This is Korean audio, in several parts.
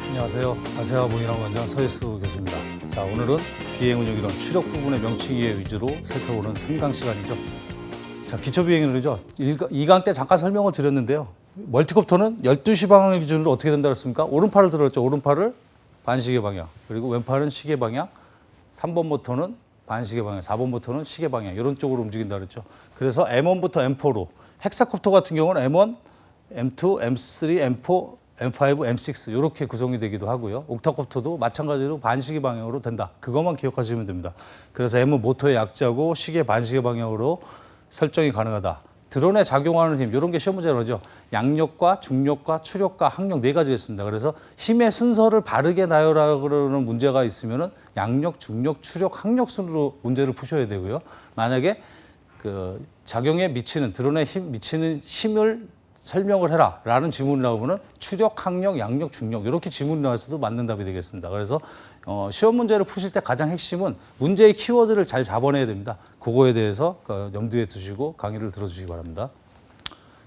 안녕하세요. 아세아 모니랑 원장 서혜수 교수입니다. 자, 오늘은 비행운영 이론 추력 부분의 명칭 이해 위주로 살펴보는 3강 시간이죠. 자, 기초비행이론이죠. 2강 때 잠깐 설명을 드렸는데요. 멀티콥터는 12시 방향 기준으로 어떻게 된다고 했습니까? 오른팔을 들었죠. 오른팔을 반시계 방향, 그리고 왼팔은 시계 방향, 3번 모터는 반시계 방향, 4번 모터는 시계 방향, 이런 쪽으로 움직인다 그랬죠. 그래서 M1부터 M4로, 헥사콥터 같은 경우는 M1, M2, M3, M4, M5, M6 이렇게 구성이 되기도 하고요. 옥타콥터도 마찬가지로 반시계 방향으로 된다. 그것만 기억하시면 됩니다. 그래서 M은 모터의 약자고 시계 반시계 방향으로 설정이 가능하다. 드론에 작용하는 힘, 이런 게 시험 문제로 그러죠. 양력과 중력과 추력과 항력 네 가지가 있습니다. 그래서 힘의 순서를 바르게 나열하라고 그러는 문제가 있으면은 양력, 중력, 추력, 항력 순으로 문제를 푸셔야 되고요. 만약에 그 작용에 미치는 드론에 미치는 힘을 설명을 해라 라는 질문이 나오면 추력, 항력, 양력, 중력 이렇게 질문이 나왔어도 맞는 답이 되겠습니다. 그래서 시험 문제를 푸실 때 가장 핵심은 문제의 키워드를 잘 잡아내야 됩니다. 그거에 대해서 염두에 두시고 강의를 들어주시기 바랍니다.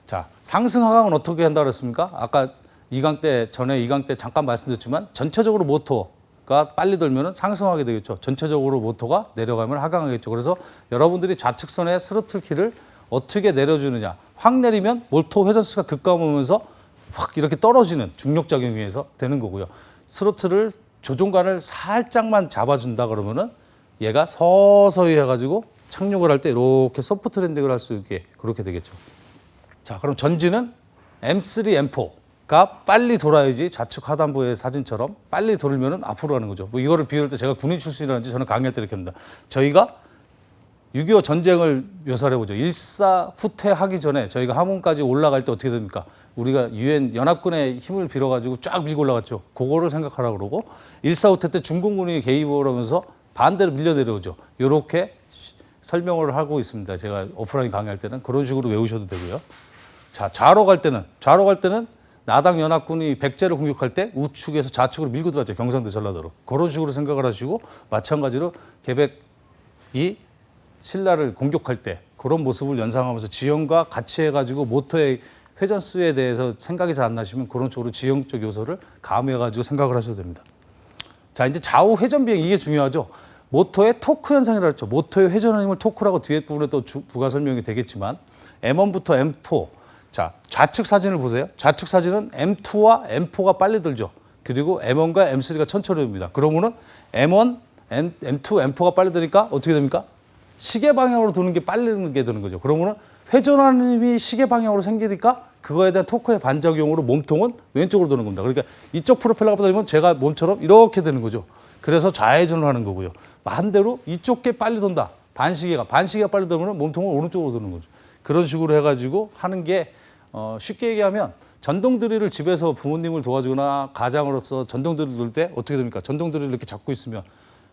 자, 상승 하강은 어떻게 한다고 그랬습니까? 아까 2강 때 전에 2강 때 잠깐 말씀드렸지만 전체적으로 모터가 빨리 돌면 상승하게 되겠죠. 전체적으로 모터가 내려가면 하강하겠죠. 그래서 여러분들이 좌측선의 스로틀 키를 어떻게 내려주느냐. 확 내리면 모터 회전수가 급감하면서 확 이렇게 떨어지는 중력작용에 의해서 되는 거고요. 스로틀을 조종간을 살짝만 잡아준다 그러면은 얘가 서서히 해가지고 착륙을 할 때 이렇게 소프트 랜딩을 할 수 있게 그렇게 되겠죠. 자, 그럼 전지는 M3, M4가 빨리 돌아야지 좌측 하단부의 사진처럼 빨리 돌면은 앞으로 가는 거죠. 뭐 이거를 비교할 때 제가 군인 출신이라는지 저는 강의할 때 이렇게 합니다. 저희가 6.25 전쟁을 묘사를 해보죠. 일사 후퇴하기 전에 저희가 함흥까지 올라갈 때 어떻게 됩니까? 우리가 유엔 연합군의 힘을 빌어가지고 쫙 밀고 올라갔죠. 그거를 생각하라고 그러고 일사 후퇴 때 중공군이 개입을 하면서 반대로 밀려 내려오죠. 이렇게 설명을 하고 있습니다. 제가 오프라인 강의할 때는 그런 식으로 외우셔도 되고요. 자, 좌로 갈 때는 나당 연합군이 백제를 공격할 때 우측에서 좌측으로 밀고 들어왔죠. 경상도 전라도로. 그런 식으로 생각을 하시고 마찬가지로 계백이 신라를 공격할 때 그런 모습을 연상하면서 지형과 같이 해가지고 모터의 회전수에 대해서 생각이 잘 안 나시면 그런 쪽으로 지형적 요소를 가미해가지고 생각을 하셔도 됩니다. 자, 이제 좌우 회전 비행 이게 중요하죠. 모터의 토크 현상이라고 했죠. 모터의 회전하는 힘을 토크라고 뒤에 부분에 또 부가 설명이 되겠지만 M1부터 M4. 자, 좌측 사진을 보세요. 좌측 사진은 M2와 M4가 빨리 들죠. 그리고 M1과 M3가 천천히 옵니다. 그러면은 M1, M2, M4가 빨리 드니까 어떻게 됩니까? 시계 방향으로 도는 게 빨리 되는 거죠. 그러면은 회전하는 힘이 시계 방향으로 생기니까 그거에 대한 토크의 반작용으로 몸통은 왼쪽으로 도는 겁니다. 그러니까 이쪽 프로펠러가 빠지면 제가 몸처럼 이렇게 되는 거죠. 그래서 좌회전을 하는 거고요. 반대로 이쪽 게 빨리 돈다. 반시계가 빨리 돌면 몸통은 오른쪽으로 도는 거죠. 그런 식으로 해가지고 하는 게 쉽게 얘기하면 전동 드릴을 집에서 부모님을 도와주거나 가장으로서 전동 드릴 돌 때 어떻게 됩니까? 전동 드릴 이렇게 잡고 있으면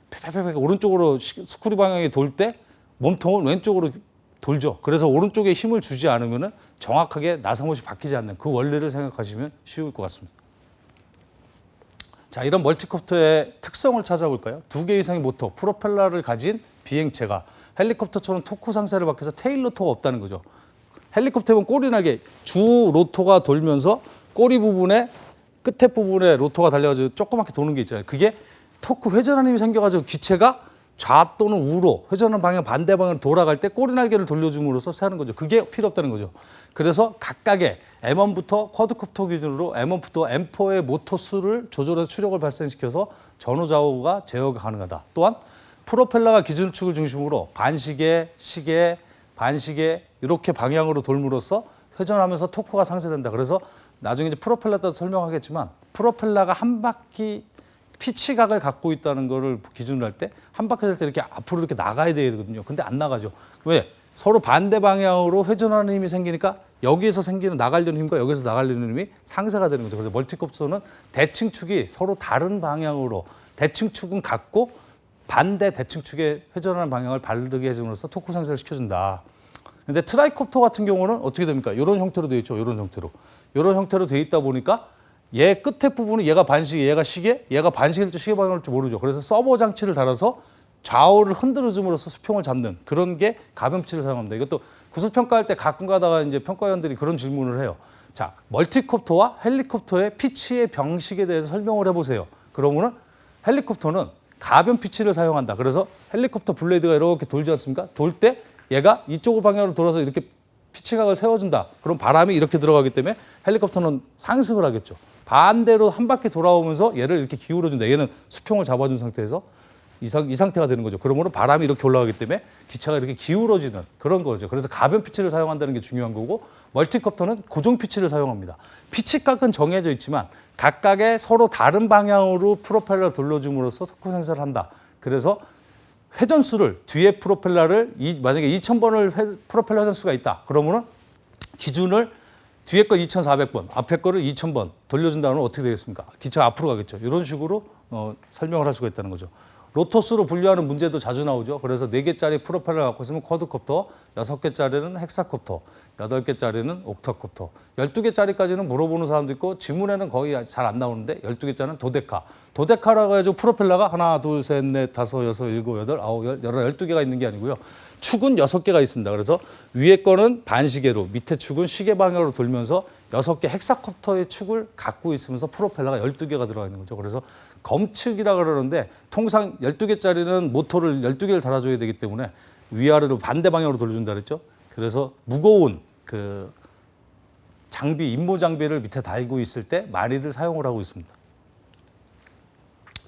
페페페페 오른쪽으로 스크류 방향이 돌 때 몸통은 왼쪽으로 돌죠. 그래서 오른쪽에 힘을 주지 않으면 정확하게 나사못이 바뀌지 않는 그 원리를 생각하시면 쉬울 것 같습니다. 자, 이런 멀티콥터의 특성을 찾아볼까요? 2개 이상의 모터, 프로펠러를 가진 비행체가 헬리콥터처럼 토크 상세를 바뀌어서 테일 로터가 없다는 거죠. 헬리콥터에 보면 꼬리 날개, 주 로터가 돌면서 꼬리 부분에 끝에 부분에 로터가 달려가지고 조그맣게 도는 게 있잖아요. 그게 토크 회전하는 힘이 생겨가지고 기체가 좌 또는 우로 회전하는 방향 반대 방향으로 돌아갈 때 꼬리 날개를 돌려줌으로써 하는 거죠. 그게 필요 없다는 거죠. 그래서 각각의 M1부터 쿼드콥터 기준으로 M1부터 M4의 모터 수를 조절해서 추력을 발생시켜서 전후 좌우가 제어가 가능하다. 또한 프로펠러가 기준축을 중심으로 반시계, 시계, 반시계 이렇게 방향으로 돌므로써 회전하면서 토크가 상쇄된다. 그래서 나중에 이제 프로펠러 때도 설명하겠지만 프로펠러가 한 바퀴 피치각을 갖고 있다는 거를 기준으로 할 때 한 바퀴 될 때 이렇게 앞으로 이렇게 나가야 되거든요. 근데 안 나가죠. 왜? 서로 반대 방향으로 회전하는 힘이 생기니까 여기에서 생기는 나가려는 힘과 여기서 나가려는 힘이 상쇄가 되는 거죠. 그래서 멀티콥터는 대칭축이 서로 다른 방향으로 대칭축은 같고 반대 대칭축의 회전하는 방향을 바르게 해줌으로써 토크 상쇄를 시켜준다. 근데 트라이콥터 같은 경우는 어떻게 됩니까? 이런 형태로 되어 있죠. 이런 형태로. 이런 형태로 되어 있다 보니까 얘 끝에 부분이 얘가 반시계, 얘가 시계, 얘가 반시계일지 시계 방향일지 모르죠. 그래서 서버 장치를 달아서 좌우를 흔들어줌으로써 수평을 잡는 그런 게 가변치를 사용합니다. 이것도 구수평가할 때 가끔 가다가 이제 평가위원들이 그런 질문을 해요. 자, 멀티콥터와 헬리콥터의 피치의 병식에 대해서 설명을 해보세요. 그러면은 헬리콥터는 가변 피치를 사용한다. 그래서 헬리콥터 블레이드가 이렇게 돌지 않습니까? 돌 때 얘가 이쪽 방향으로 돌아서 이렇게 피치각을 세워준다. 그럼 바람이 이렇게 들어가기 때문에 헬리콥터는 상승을 하겠죠. 반대로 한 바퀴 돌아오면서 얘를 이렇게 기울여준다. 얘는 수평을 잡아준 상태에서 이 상태가 되는 거죠. 그러므로 바람이 이렇게 올라가기 때문에 기차가 이렇게 기울어지는 그런 거죠. 그래서 가변 피치를 사용한다는 게 중요한 거고 멀티콥터는 고정 피치를 사용합니다. 피치각은 정해져 있지만 각각의 서로 다른 방향으로 프로펠러를 돌려줌으로써 토크 생산을 한다. 그래서 회전수를 뒤에 프로펠러를 만약에 2,000번을 프로펠러 회전수가 있다. 그러면은 기준을 뒤에 거 2,400번, 앞에 거를 2,000번 돌려준다면 어떻게 되겠습니까? 기차가 앞으로 가겠죠. 이런 식으로 설명을 할 수가 있다는 거죠. 로터스로 분류하는 문제도 자주 나오죠. 그래서 4개짜리 프로펠러 갖고 있으면 쿼드콥터, 6개짜리는 헥사콥터, 8개짜리는 옥타콥터, 12개짜리까지는 물어보는 사람도 있고 지문에는 거의 잘 안 나오는데 12개짜리는 도데카. 도데카라고 해가지고 프로펠러가 하나, 둘, 셋, 넷, 다섯, 여섯, 일곱, 여덟, 아홉, 열, 12개가 있는 게 아니고요. 축은 6개가 있습니다. 그래서 위에 거는 반시계로, 밑에 축은 시계 방향으로 돌면서 6개 헥사콥터의 축을 갖고 있으면서 프로펠러가 12개가 들어가 있는 거죠. 그래서 검측이라 그러는데 통상 12개짜리는 모터를 12개를 달아줘야 되기 때문에 위아래로 반대 방향으로 돌려준다 그랬죠. 그래서 무거운 그 장비, 임무 장비를 밑에 달고 있을 때 많이들 사용을 하고 있습니다.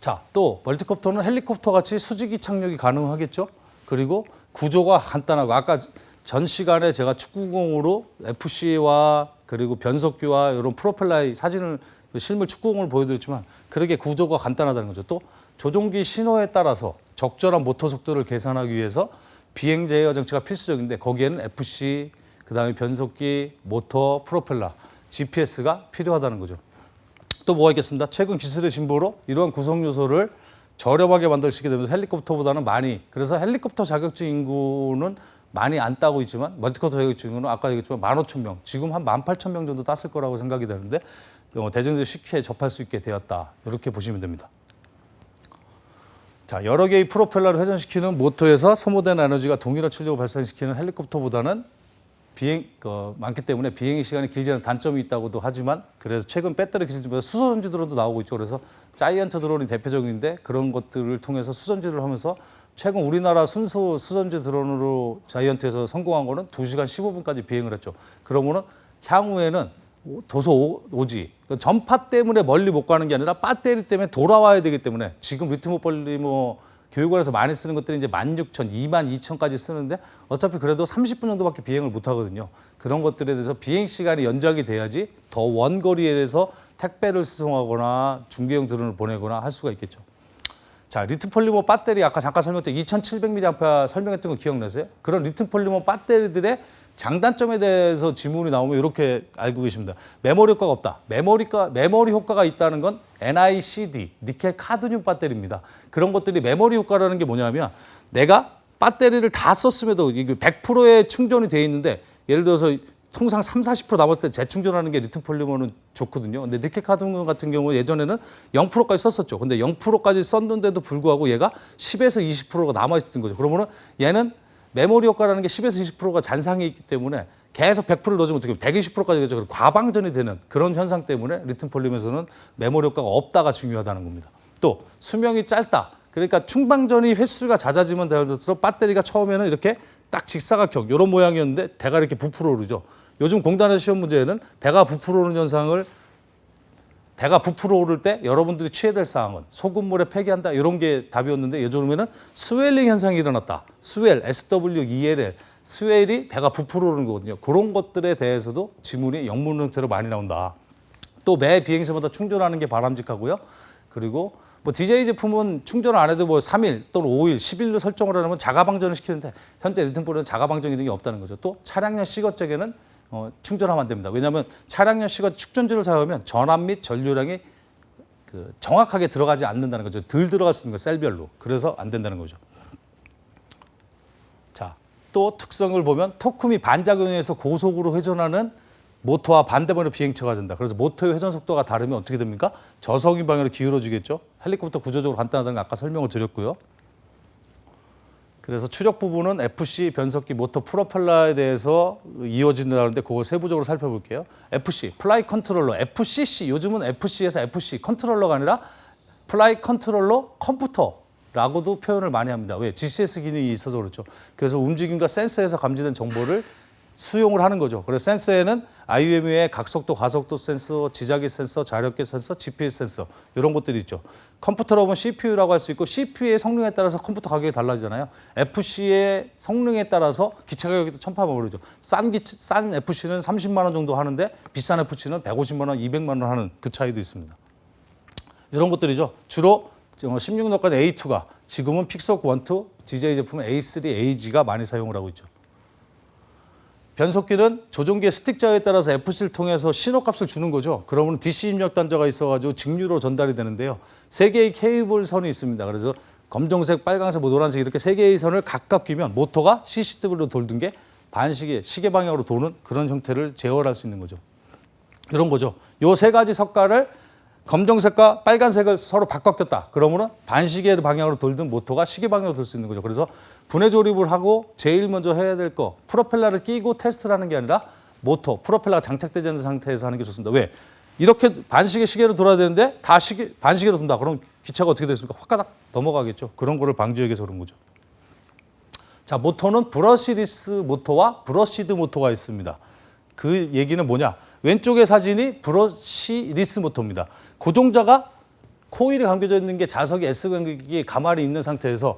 자, 또 멀티콥터는 헬리콥터 같이 수직이 착륙이 가능하겠죠. 그리고 구조가 간단하고 아까 전 시간에 제가 축구공으로 FC와 그리고 변속기와 이런 프로펠러의 사진을 실물 축구공을 보여드렸지만 그렇게 구조가 간단하다는 거죠. 또 조종기 신호에 따라서 적절한 모터 속도를 계산하기 위해서 비행 제어 장치가 필수적인데 거기에는 FC, 그다음에 변속기, 모터, 프로펠러, GPS가 필요하다는 거죠. 또 뭐가 있겠습니다. 최근 기술의 진보로 이러한 구성 요소를 저렴하게 만들 수 있게 되면서 헬리콥터보다는 많이, 그래서 헬리콥터 자격증 인구는 많이 안 따고 있지만 멀티콥터 자격증 인구는 아까 얘기했지만 15,000명, 지금 한 18,000명 정도 땄을 거라고 생각이 되는데 대중들이 쉽게 접할 수 있게 되었다. 이렇게 보시면 됩니다. 자, 여러 개의 프로펠러를 회전시키는 모터에서 소모되는 에너지가 동일한 출력을 발생시키는 헬리콥터보다는 많기 때문에 비행 시간이 길지 않은 단점이 있다고도 하지만 그래서 최근 배터리 기술보다 수소전지 드론도 나오고 있죠. 그래서 자이언트 드론이 대표적인데 그런 것들을 통해서 수전지를 하면서 최근 우리나라 순수 수전지 드론으로 자이언트에서 성공한 거는 2시간 15분까지 비행을 했죠. 그러면은 향후에는 도서 오지. 전파 때문에 멀리 못 가는 게 아니라 배터리 때문에 돌아와야 되기 때문에 지금 리튬 폴리머 교육원에서 많이 쓰는 것들이 이제 16,000, 22,000까지 쓰는데 어차피 그래도 30분 정도밖에 비행을 못 하거든요. 그런 것들에 대해서 비행 시간이 연장이 돼야지 더 원거리에 대해서 택배를 수송하거나 중계용 드론을 보내거나 할 수가 있겠죠. 자, 리튬 폴리머 배터리 아까 잠깐 설명했던 2,700mAh 설명했던 거 기억나세요? 그런 리튬 폴리머 배터리들의 장단점에 대해서 지문이 나오면 이렇게 알고 계십니다. 메모리 효과가 없다. 메모리 효과가 있다는 건 NICD, 니켈 카드뮴 배터리입니다. 그런 것들이 메모리 효과라는 게 뭐냐면 내가 배터리를 다 썼음에도 100%의 충전이 돼 있는데 예를 들어서 통상 30-40% 남았을 때 재충전하는 게 리튬 폴리머는 좋거든요. 근데 니켈 카드뮴 같은 경우 예전에는 0%까지 썼었죠. 근데 0%까지 썼는데도 불구하고 얘가 10에서 20%가 남아있었던 거죠. 그러면은 얘는 메모리 효과라는 게 10에서 20%가 잔상이 있기 때문에 계속 100%를 넣어주면 어떻게 120%까지 되죠. 과방전이 되는 그런 현상 때문에 리튬 폴리머에서는 메모리 효과가 없다가 중요하다는 겁니다. 또 수명이 짧다. 그러니까 충방전이 횟수가 잦아지면 될수록 배터리가 처음에는 이렇게 딱 직사각형 이런 모양이었는데 배가 이렇게 부풀어 오르죠. 요즘 공단의 시험 문제에는 배가 부풀어 오르는 현상을 배가 부풀어 오를 때 여러분들이 취해야 될 사항은 소금물에 폐기한다 이런 게 답이었는데 요즘에는 스웰링 현상이 일어났다. 스웰, SWELL, 스웰이 배가 부풀어 오르는 거거든요. 그런 것들에 대해서도 지문이 영문 형태로 많이 나온다. 또 매 비행시마다 충전하는 게 바람직하고요. 그리고 뭐 DJ 제품은 충전을 안 해도 뭐 3일 또는 5일, 10일로 설정을 하면 자가방전을 시키는데 현재 리튬 폴리머는 자가방전 기능이 없다는 거죠. 또 차량용 시거잭에는 충전하면 안 됩니다. 왜냐하면 차량용 시거 축전지를 사용하면 전압 및 전류량이 정확하게 들어가지 않는다는 거죠. 덜 들어갈 수 있는 거예요. 셀별로. 그래서 안 된다는 거죠. 자, 또 특성을 보면 토크미 반작용에서 고속으로 회전하는 모터와 반대방으로 비행처가 된다. 그래서 모터의 회전 속도가 다르면 어떻게 됩니까? 저성인 방향으로 기울어지겠죠. 헬리콥터 구조적으로 간단하다는 거 아까 설명을 드렸고요. 그래서 추력 부분은 FC, 변속기, 모터, 프로펠러에 대해서 이어진다는데 그거 세부적으로 살펴볼게요. FC, 플라이 컨트롤러, FCC, 요즘은 FC에서 FC, 컨트롤러가 아니라 플라이 컨트롤러 컴퓨터라고도 표현을 많이 합니다. 왜? GCS 기능이 있어서 그렇죠. 그래서 움직임과 센서에서 감지된 정보를 수용을 하는 거죠. 그래서 센서에는 IUM의 각속도, 가속도 센서, 지자기 센서, 자력계 센서, GPS 센서 이런 것들이 있죠. 컴퓨터로 보면 CPU라고 할 수 있고 CPU의 성능에 따라서 컴퓨터 가격이 달라지잖아요. FC의 성능에 따라서 기체 가격이 천파만별이죠. 싼 FC는 30만 원 정도 하는데 비싼 FC는 150만 원, 200만 원 하는 그 차이도 있습니다. 이런 것들이죠. 주로 16년까지 A2가 지금은 픽석 1, 2, DJI 제품은 A3, AG가 많이 사용을 하고 있죠. 변속기는 조종기의 스틱 자에 따라서 FC를 통해서 신호값을 주는 거죠. 그러면 DC 입력 단자가 있어가지고 직류로 전달이 되는데요. 세 개의 케이블 선이 있습니다. 그래서 검정색, 빨간색, 노란색 이렇게 세 개의 선을 각각 끼면 모터가 CCW로 돌던 게 반시계, 시계 방향으로 도는 그런 형태를 제어할 수 있는 거죠. 이런 거죠. 요 세 가지 석가를 검정색과 빨간색을 서로 바꿔 꼈다. 그러면은 반시계 방향으로 돌든 모터가 시계 방향으로 돌 수 있는 거죠. 그래서 분해 조립을 하고 제일 먼저 해야 될 거 프로펠러를 끼고 테스트를 하는 게 아니라 모터, 프로펠러가 장착되지 않는 상태에서 하는 게 좋습니다. 왜? 이렇게 반시계 시계로 돌아야 되는데 다 반시계로 돈다. 그럼 기체가 어떻게 됐습니까? 화가닥 넘어가겠죠. 그런 거를 방지하기 위해서 그런 거죠. 자, 모터는 브러시리스 모터와 브러시드 모터가 있습니다. 그 얘기는 뭐냐? 왼쪽의 사진이 브러시리스 모터입니다. 고정자가 코일이 감겨져 있는 게 자석이 S 간격이 가만히 있는 상태에서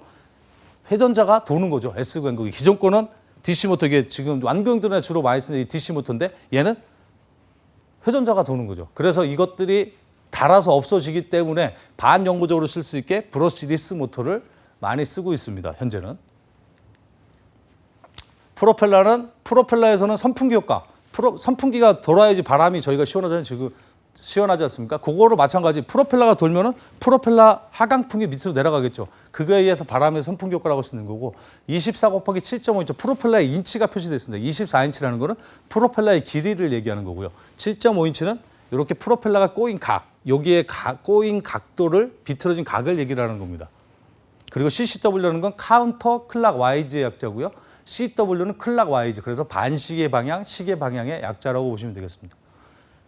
회전자가 도는 거죠. S 간격이. 기존 거는 DC 모터, 이게 지금 완경들에 주로 많이 쓰는 이 DC 모터인데 얘는 회전자가 도는 거죠. 그래서 이것들이 닳아서 없어지기 때문에 반영구적으로 쓸 수 있게 브러시리스 모터를 많이 쓰고 있습니다. 현재는. 프로펠러에서는 선풍기 효과. 선풍기가 돌아야지 바람이 저희가 시원하잖아요. 지금 시원하지 않습니까? 그거로 마찬가지 프로펠러가 돌면은 프로펠러 하강풍이 밑으로 내려가겠죠. 그거에 의해서 바람의 선풍기 효과라고 할 수 있는 거고 24 곱하기 7.5인치 프로펠러의 인치가 표시되어 있습니다. 24인치라는 거는 프로펠러의 길이를 얘기하는 거고요. 7.5인치는 이렇게 프로펠러가 꼬인 각, 여기에 꼬인 각도를 비틀어진 각을 얘기를 하는 겁니다. 그리고 CCW라는 건 카운터 클락 와이즈의 약자고요. CW는 클락 와이즈, 그래서 반시계 방향, 시계 방향의 약자라고 보시면 되겠습니다.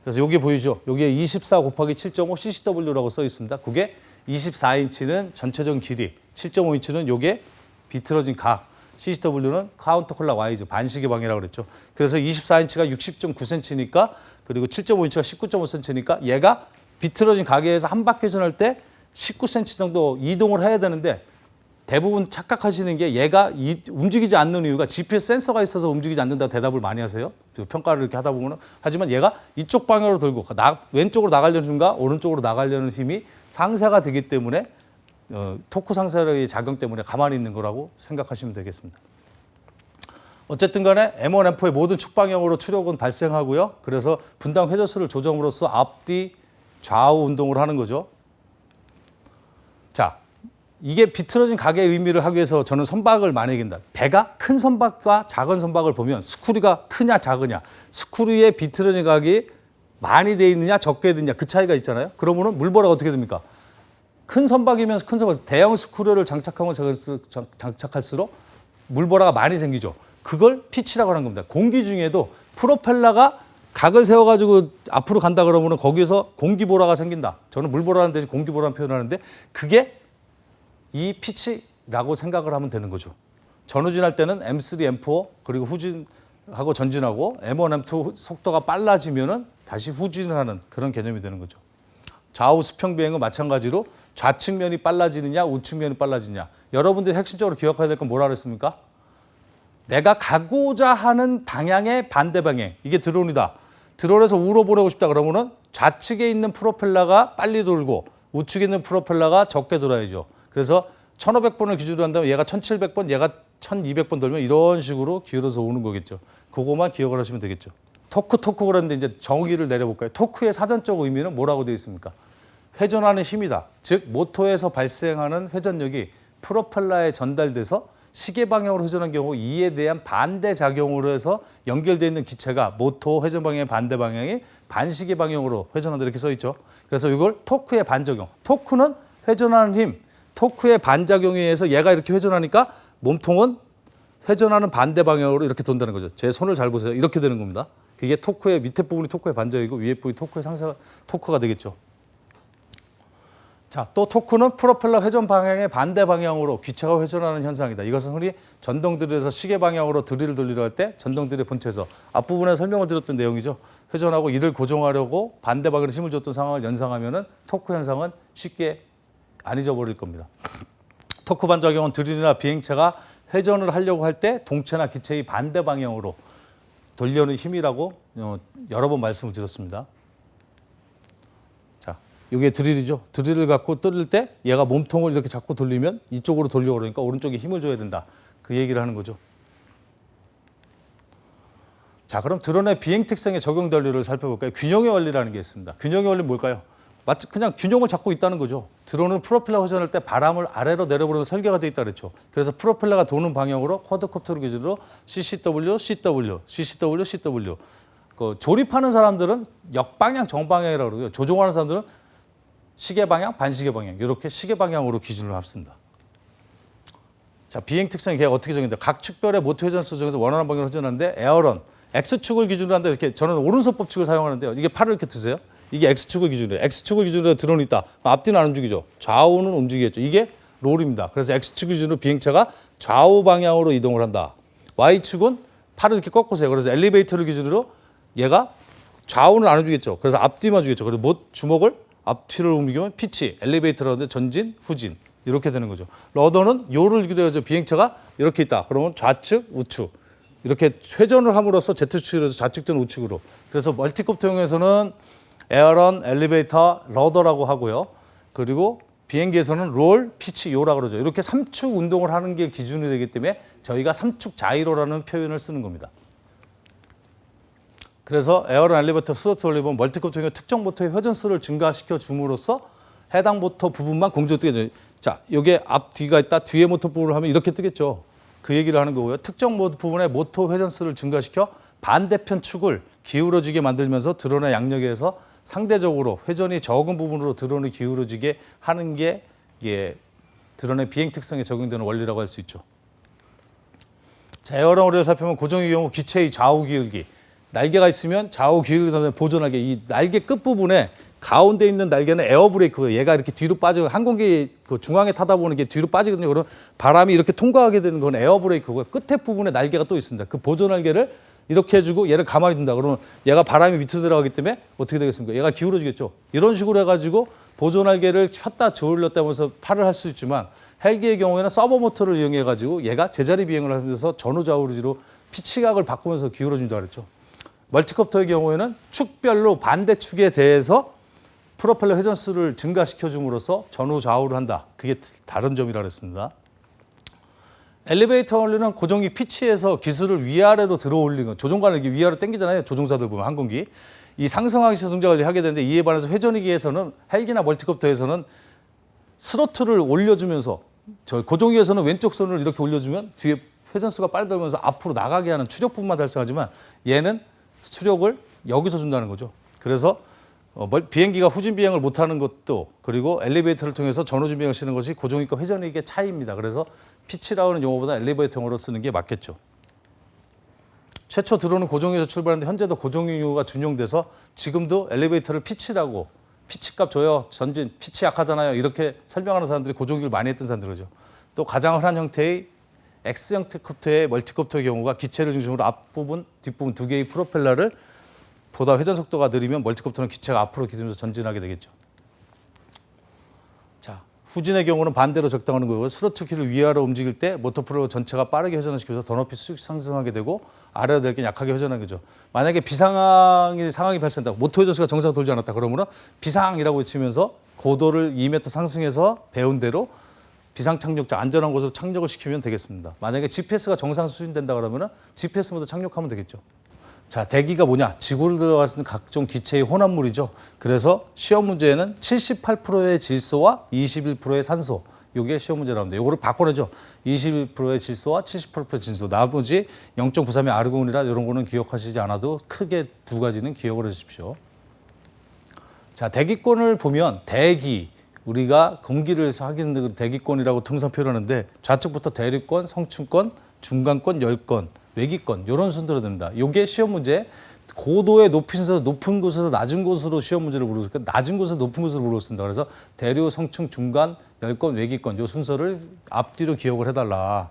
그래서 여기 보이죠? 여기에 24 곱하기 7.5 CCW라고 써 있습니다. 그게 24인치는 전체적 길이, 7.5인치는 요게 비틀어진 각, CCW는 카운터 클락 와이즈, 반시계 방향이라고 그랬죠. 그래서 24인치가 60.9cm니까 그리고 7.5인치가 19.5cm니까 얘가 비틀어진 가게에서 한 바퀴 전할 때 19cm 정도 이동을 해야 되는데 대부분 착각하시는 게 얘가 움직이지 않는 이유가 GPS 센서가 있어서 움직이지 않는다고 대답을 많이 하세요. 평가를 이렇게 하다 보면은. 하지만 얘가 이쪽 방향으로 돌고 왼쪽으로 나가려는 힘과 오른쪽으로 나가려는 힘이 상쇄가 되기 때문에 토크 상쇄의 작용 때문에 가만히 있는 거라고 생각하시면 되겠습니다. 어쨌든 간에 M1, M4의 모든 축 방향으로 추력은 발생하고요. 그래서 분당 회전수를 조정으로써 앞뒤 좌우 운동을 하는 거죠. 자, 이게 비틀어진 각의 의미를 하기 위해서 저는 선박을 많이 얘기한다. 배가 큰 선박과 작은 선박을 보면 스크류가 크냐 작으냐, 스크류의 비틀어진 각이 많이 돼 있느냐 적게 돼 있느냐 그 차이가 있잖아요. 그러면은 물보라가 어떻게 됩니까? 큰 선박이면 큰 선박, 대형 스크류를 장착할수록 물보라가 많이 생기죠. 그걸 피치라고 하는 겁니다. 공기 중에도 프로펠러가 각을 세워가지고 앞으로 간다 그러면은 거기서 공기보라가 생긴다. 저는 물보라는 대신 공기보라는 표현하는데 그게 이 피치라고 생각을 하면 되는 거죠. 전후진할 때는 M3, M4 그리고 후진하고 전진하고 M1, M2 속도가 빨라지면은 다시 후진을 하는 그런 개념이 되는 거죠. 좌우 수평 비행은 마찬가지로 좌측면이 빨라지느냐 우측면이 빨라지느냐. 여러분들이 핵심적으로 기억해야 될 건 뭐라 그랬습니까? 내가 가고자 하는 방향의 반대 방향. 이게 드론이다. 드론에서 우로 보내고 싶다 그러면은 좌측에 있는 프로펠러가 빨리 돌고 우측에 있는 프로펠러가 적게 돌아야죠. 그래서 1500번을 기준으로 한다면 얘가 1700번, 얘가 1200번 돌면 이런 식으로 기울어서 오는 거겠죠. 그거만 기억을 하시면 되겠죠. 토크 그런데 이제 정의를 내려볼까요? 토크의 사전적 의미는 뭐라고 되어 있습니까? 회전하는 힘이다. 즉 모터에서 발생하는 회전력이 프로펠러에 전달돼서 시계 방향으로 회전한 경우 이에 대한 반대 작용으로 해서 연결되어 있는 기체가 모터 회전 방향의 반대 방향이 반시계 방향으로 회전한다 이렇게 써 있죠. 그래서 이걸 토크의 반작용. 토크는 회전하는 힘. 토크의 반작용에 의해서 얘가 이렇게 회전하니까 몸통은 회전하는 반대 방향으로 이렇게 돈다는 거죠. 제 손을 잘 보세요. 이렇게 되는 겁니다. 그게 토크의 밑에 부분이 토크의 반작이고 위에 부분이 토크의 토크가 되겠죠. 자, 또 토크는 프로펠러 회전 방향의 반대 방향으로 기체가 회전하는 현상이다. 이것은 흔히 전동 드릴에서 시계 방향으로 드릴을 돌리려 할 때 전동 드릴의 본체에서 앞부분에 설명을 드렸던 내용이죠. 회전하고 이를 고정하려고 반대 방향으로 힘을 줬던 상황을 연상하면은 토크 현상은 쉽게 안 잊어버릴 겁니다. 토크 반작용은 드릴이나 비행체가 회전을 하려고 할 때 동체나 기체의 반대 방향으로 돌려는 힘이라고 여러 번 말씀을 드렸습니다. 자, 이게 드릴이죠. 드릴을 갖고 뚫을 때 얘가 몸통을 이렇게 잡고 돌리면 이쪽으로 돌려고 그러니까 오른쪽에 힘을 줘야 된다. 그 얘기를 하는 거죠. 자, 그럼 드론의 비행 특성에 적용 원리를 살펴볼까요? 균형의 원리라는 게 있습니다. 균형의 원리는 뭘까요? 마치 그냥 균형을 잡고 있다는 거죠. 드론은 프로펠러 회전할 때 바람을 아래로 내려보내는 설계가 되어 있다 그랬죠. 그래서 프로펠러가 도는 방향으로 쿼드코프터를 기준으로 CCW, CW, CCW, CW. 그 조립하는 사람들은 역방향, 정방향이라고 그러고요. 조종하는 사람들은 시계 방향, 반시계 방향 이렇게 시계 방향으로 기준을 합습니다. 자, 비행 특성이 걔가 어떻게 정해진다? 각 축별의 모터 회전수 중에서 원하는 방향으로 회전하는데 에어런, X축을 기준으로 한다. 이렇게 저는 오른손 법칙을 사용하는데요. 이게 팔을 이렇게 드세요. 이게 X축을 기준으로 해요. X축을 기준으로 드론이 있다. 앞뒤는 안 움직이죠. 좌우는 움직이겠죠. 이게 롤입니다. 그래서 X축 기준으로 비행체가 좌우 방향으로 이동을 한다. Y축은 팔을 이렇게 꺾으세요. 그래서 엘리베이터를 기준으로 얘가 좌우는 안 움직이겠죠. 그래서 앞뒤만 주겠죠. 그래서 주먹을 앞뒤를 움직이면 피치, 엘리베이터라는데 전진, 후진 이렇게 되는 거죠. 러더는 요를 기준으로 해서 비행체가 이렇게 있다. 그러면 좌측, 우측 이렇게 회전을 함으로써 Z축에서 좌측 또는 우측으로. 그래서 멀티콥터용에서는 에어런, 엘리베이터, 러더라고 하고요. 그리고 비행기에서는 롤, 피치, 요라고 그러죠. 이렇게 3축 운동을 하는 게 기준이 되기 때문에 저희가 3축 자이로라는 표현을 쓰는 겁니다. 그래서 에어런, 엘리베이터, 스로틀 올리면 멀티콥터용의 특정 모터의 회전수를 증가시켜 줌으로써 해당 모터 부분만 공중에 뜨게. 자, 이게 앞, 뒤가 있다. 뒤에 모터 부분을 하면 이렇게 뜨겠죠. 그 얘기를 하는 거고요. 특정 부분의 모터 회전수를 증가시켜 반대편 축을 기울어지게 만들면서 드론의 양력에서 상대적으로 회전이 적은 부분으로 드론이 기울어지게 하는 게 이게 드론의 비행 특성에 적용되는 원리라고 할 수 있죠. 자, 에어런 원리를 살펴보면 고정의 경우 기체의 좌우 기울기. 날개가 있으면 좌우 기울기 때문에 보존하게 이 날개 끝부분에 가운데 있는 날개는 에어브레이크고요. 얘가 이렇게 뒤로 빠져 항공기 그 중앙에 타다 보는 게 뒤로 빠지거든요. 그럼 바람이 이렇게 통과하게 되는 건 에어브레이크고요. 끝에 부분에 날개가 또 있습니다. 그 보조 날개를 이렇게 해주고 얘를 가만히 둔다. 그러면 얘가 바람이 밑으로 들어가기 때문에 어떻게 되겠습니까? 얘가 기울어지겠죠. 이런 식으로 해가지고 보조 날개를 폈다 저울렸다 하면서 팔을 할 수 있지만 헬기의 경우에는 서버 모터를 이용해가지고 얘가 제자리 비행을 하면서 전후좌우로 피치각을 바꾸면서 기울어진다고 그랬죠. 멀티콥터의 경우에는 축별로 반대축에 대해서 프로펠러 회전수를 증가시켜 줌으로써 전후좌우를 한다. 그게 다른 점이라고 그랬습니다. 엘리베이터 원리는 고정기 피치에서 기술을 위아래로 들어 올리는 거. 조종관을 이렇게 위아래로 당기잖아요. 조종사들 보면 항공기. 이 상승하기 시작 동작을 하게 되는데 이에 반해서 회전기에서는 헬기나 멀티콥터에서는 스로틀을 올려주면서 고정기에서는 왼쪽 손을 이렇게 올려주면 뒤에 회전수가 빨리 돌면서 앞으로 나가게 하는 추력부분만 달성하지만 얘는 추력을 여기서 준다는 거죠. 그래서 비행기가 후진 비행을 못하는 것도 그리고 엘리베이터를 통해서 전후진 비행을 쓰는 것이 고정기과 회전기의 차이입니다. 그래서 피치라는 용어보다 엘리베이터용어로 쓰는 게 맞겠죠. 최초 드론은 고정기에서 출발했는데 현재도 고정기가 준용돼서 지금도 엘리베이터를 피치라고 피치값 줘요. 전진 피치 약하잖아요. 이렇게 설명하는 사람들이 고정기를 많이 했던 사람들이죠. 또 가장 흔한 형태의 X형 콥터의 멀티콥터의 경우가 기체를 중심으로 앞부분, 뒷부분 두 개의 프로펠러를 보다 회전 속도가 느리면 멀티콥터는 기체가 앞으로 기울면서 전진하게 되겠죠. 자, 후진의 경우는 반대로 적당하는 거고 스로틀 키를 위아래로 움직일 때 모터 프로 전체가 빠르게 회전을 시키면서 더 높이 쑥 상승하게 되고 아래로 내리게 약하게 회전하게 되죠. 만약에 비상황이 발생한다. 모터 회전수가 정상 돌지 않았다. 그러면 비상이라고 외치면서 고도를 2m 상승해서 배운 대로 비상 착륙자 안전한 곳으로 착륙을 시키면 되겠습니다. 만약에 GPS가 정상 수준된다 그러면 GPS 모드 착륙하면 되겠죠. 자, 대기가 뭐냐? 지구를 들어갈 수 있는 각종 기체의 혼합물이죠. 그래서 시험 문제에는 78%의 질소와 21%의 산소. 이게 시험 문제 나옵니다. 이거를 바꿔내죠. 21%의 질소와 78%의 질소. 나머지 0.93의 아르곤이라 이런 거는 기억하시지 않아도 크게 두 가지는 기억을 해주십시오. 자, 대기권을 보면 대기, 우리가 공기를 하기는 대기권이라고 통상 표현하는데 좌측부터 대류권, 성층권, 중간권, 열권, 외기권 이런 순서로 됩니다. 이게 시험 문제 고도의 높은 곳에서 낮은 곳으로 시험 문제를 물었으니까 낮은 곳에서 높은 곳으로 물었습니다. 그래서 대류, 성층, 중간, 열권, 외기권 이 순서를 앞뒤로 기억을 해달라.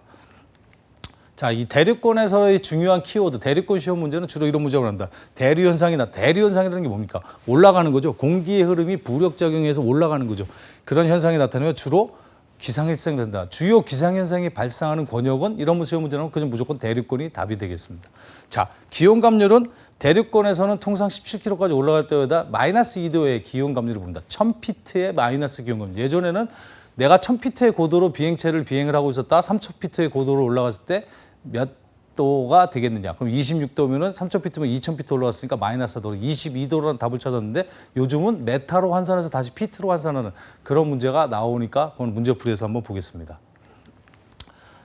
자, 이 대류권에서의 중요한 키워드, 대류권 시험 문제는 주로 이런 문제가 나옵니다. 대류 현상이라는 게 뭡니까? 올라가는 거죠. 공기의 흐름이 부력작용해서 올라가는 거죠. 그런 현상이 나타나면 주로 기상현상이 된다. 주요 기상현상이 발생하는 권역은 이런 시험 문제는 그냥 무조건 대류권이 답이 되겠습니다. 자, 기온감률은 대류권에서는 통상 17km까지 올라갈 때마다 마이너스 2도의 기온감률을 봅니다. 1000피트의 마이너스 기온감률. 예전에는 내가 1000피트의 고도로 비행체를 비행을 하고 있었다. 3000피트의 고도로 올라갔을 때 몇 도가 되겠느냐. 그럼 26도면은 3000피트면 2000피트 올라갔으니까 마이너스 4도, 22도라는 답을 찾았는데 요즘은 메타로 환산해서 다시 피트로 환산하는 그런 문제가 나오니까 그건 문제풀이에서 한번 보겠습니다.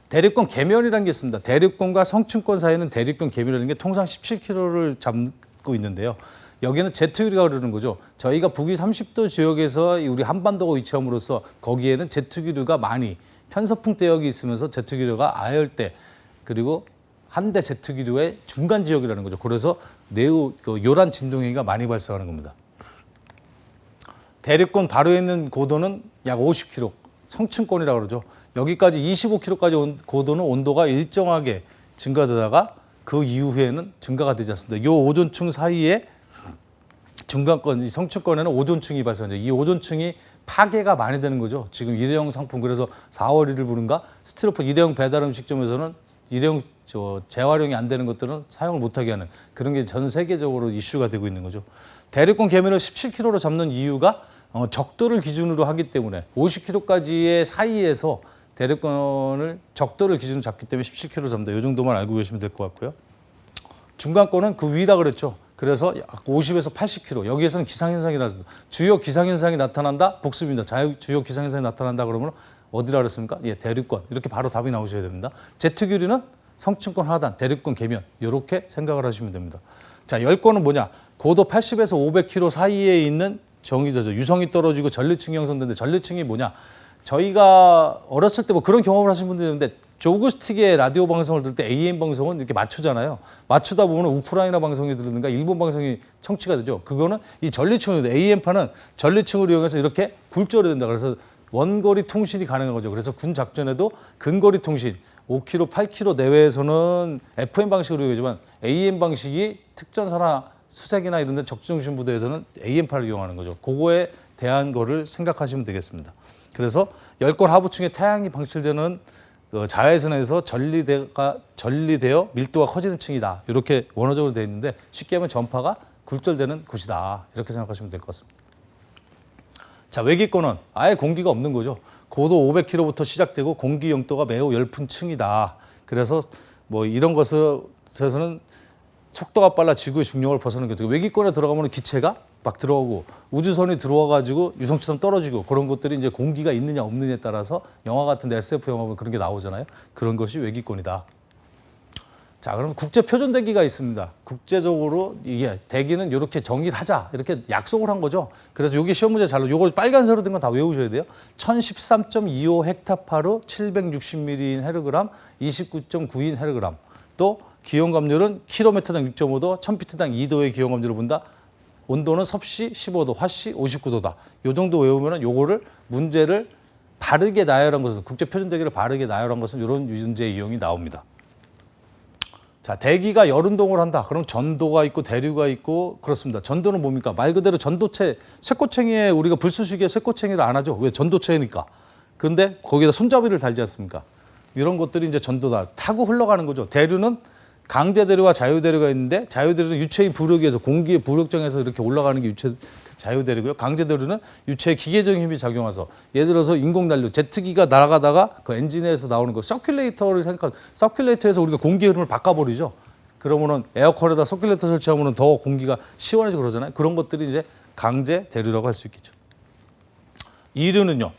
대류권 계면이라는 게 있습니다. 대류권과 성층권 사이에는 대류권 계면이라는 게 통상 17km를 잡고 있는데요. 여기는 제트기류가 흐르는 거죠. 저희가 북위 30도 지역에서 우리 한반도가 위치함으로써 거기에는 제트기류가 많이 편서풍 대역이 있으면서 제트기류가 아열대 그리고 한대 제트기류의 중간 지역이라는 거죠. 그래서 매우 요란 진동행위가 많이 발생하는 겁니다. 대류권 바로 있는 고도는 약 50km, 성층권이라고 그러죠. 여기까지 25km까지 온 고도는 온도가 일정하게 증가되다가 그 이후에는 증가가 되지 않습니다. 이 오존층 사이에 중간권, 성층권에는 오존층이 발생하죠. 이 오존층이 파괴가 많이 되는 거죠. 지금 일회용 상품, 그래서 4월 1일 부른가 스티로폼 일회용 배달 음식점에서는 일회용 재활용이 안 되는 것들은 사용을 못하게 하는 그런 게 전 세계적으로 이슈가 되고 있는 거죠. 대류권 계면을 17km로 잡는 이유가 적도를 기준으로 하기 때문에 50km까지의 사이에서 대류권을 적도를 기준으로 잡기 때문에 17km 잡는다. 이 정도만 알고 계시면 될 것 같고요. 중간권은 그 위다 그랬죠. 그래서 50에서 80km. 여기에서는 기상현상이 나타납니다. 주요 기상현상이 나타난다? 복습입니다. 주요 기상현상이 나타난다 그러면 어디라 그랬습니까? 예, 대류권. 이렇게 바로 답이 나오셔야 됩니다. 제트기류는 성층권 하단, 대류권 계면. 이렇게 생각을 하시면 됩니다. 자, 열권은 뭐냐? 고도 80에서 500km 사이에 있는 정의저죠. 유성이 떨어지고 전류층이 형성되는데 전류층이 뭐냐? 저희가 어렸을 때 뭐 그런 경험을 하신 분들이 있는데 조그스틱의 라디오 방송을 들을 때 AM 방송은 이렇게 맞추잖아요. 맞추다 보면 우크라이나 방송이 들으든가 일본 방송이 청취가 되죠. 그거는 이 전류층입니다. AM파는 전류층을 이용해서 이렇게 굴절이 된다. 그래서 원거리 통신이 가능한 거죠. 그래서 군 작전에도 근거리 통신 5km, 8km 내외에서는 FM 방식으로 이용하지만 AM 방식이 특전사나 수색이나 이런 데 적중심 부대에서는 AM파를 이용하는 거죠. 그거에 대한 거를 생각하시면 되겠습니다. 그래서 열권 하부층에 태양이 방출되는 자외선에서 전리되어 밀도가 커지는 층이다. 이렇게 원어적으로 되어 있는데 쉽게 하면 전파가 굴절되는 곳이다. 이렇게 생각하시면 될 것 같습니다. 자, 외기권은 아예 공기가 없는 거죠. 고도 500km부터 시작되고 공기 영도가 매우 열픈 층이다. 그래서 뭐 이런 것에서는 속도가 빨라 지구의 중력을 벗어나는 게 외기권에 들어가면 기체가 막 들어오고 우주선이 들어와가지고 유성처럼 떨어지고 그런 것들이 이제 공기가 있느냐 없느냐에 따라서 영화 같은 SF 영화 보면 그런 게 나오잖아요. 그런 것이 외기권이다. 자, 그럼 국제 표준 대기가 있습니다. 국제적으로 이게 대기는 이렇게 정의를 하자 이렇게 약속을 한 거죠. 그래서 여기 시험 문제 잘로 요거 빨간색으로 된 건 다 외우셔야 돼요. 1013.25 헥타파르 760ml인 헤르그람 29.9인 헤르그람. 또 기온감률은 킬로미터당 6.5도 1000피트당 2도의 기온감률을 본다. 온도는 섭씨 15도, 화씨 59도다. 요 정도 외우면은 요거를 문제를 바르게 나열한 것은 국제 표준 대기를 바르게 나열한 것은 이런 문제 이용이 나옵니다. 자, 대기가 열운동을 한다. 그럼 전도가 있고 대류가 있고 그렇습니다. 전도는 뭡니까? 말 그대로 전도체, 쇠꼬챙이에 우리가 불쑤시개에 쇠꼬챙이를 안 하죠. 왜? 전도체니까. 그런데 거기다 손잡이를 달지 않습니까? 이런 것들이 이제 전도다. 타고 흘러가는 거죠. 대류는 강제 대류와 자유 대류가 있는데 자유 대류는 유체의 부력에 의해서 공기의 부력정에서 이렇게 올라가는 게 유체 자유 대류고요. 강제 대류는 유체의 기계적인 힘이 작용해서 예를 들어서 인공 난력 제트기가 날아가다가 그 엔진에서 나오는 거 서큘레이터를 생각하면 서큘레이터에서 우리가 공기 흐름을 바꿔버리죠. 그러면은 에어컨에다 서큘레이터 설치하면은 더 공기가 시원해지고 그러잖아요. 그런 것들이 이제 강제 대류라고 할 수 있겠죠. 이류는요,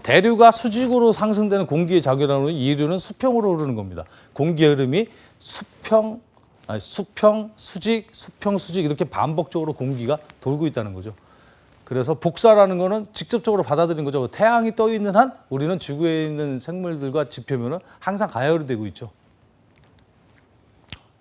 대류가 수직으로 상승되는 공기의 작용으로 이류는 수평으로 흐르는 겁니다. 공기의 흐름이 수평, 수직 이렇게 반복적으로 공기가 돌고 있다는 거죠. 그래서 복사라는 거는 직접적으로 받아들이는 거죠. 태양이 떠 있는 한 우리는 지구에 있는 생물들과 지표면은 항상 가열이 되고 있죠.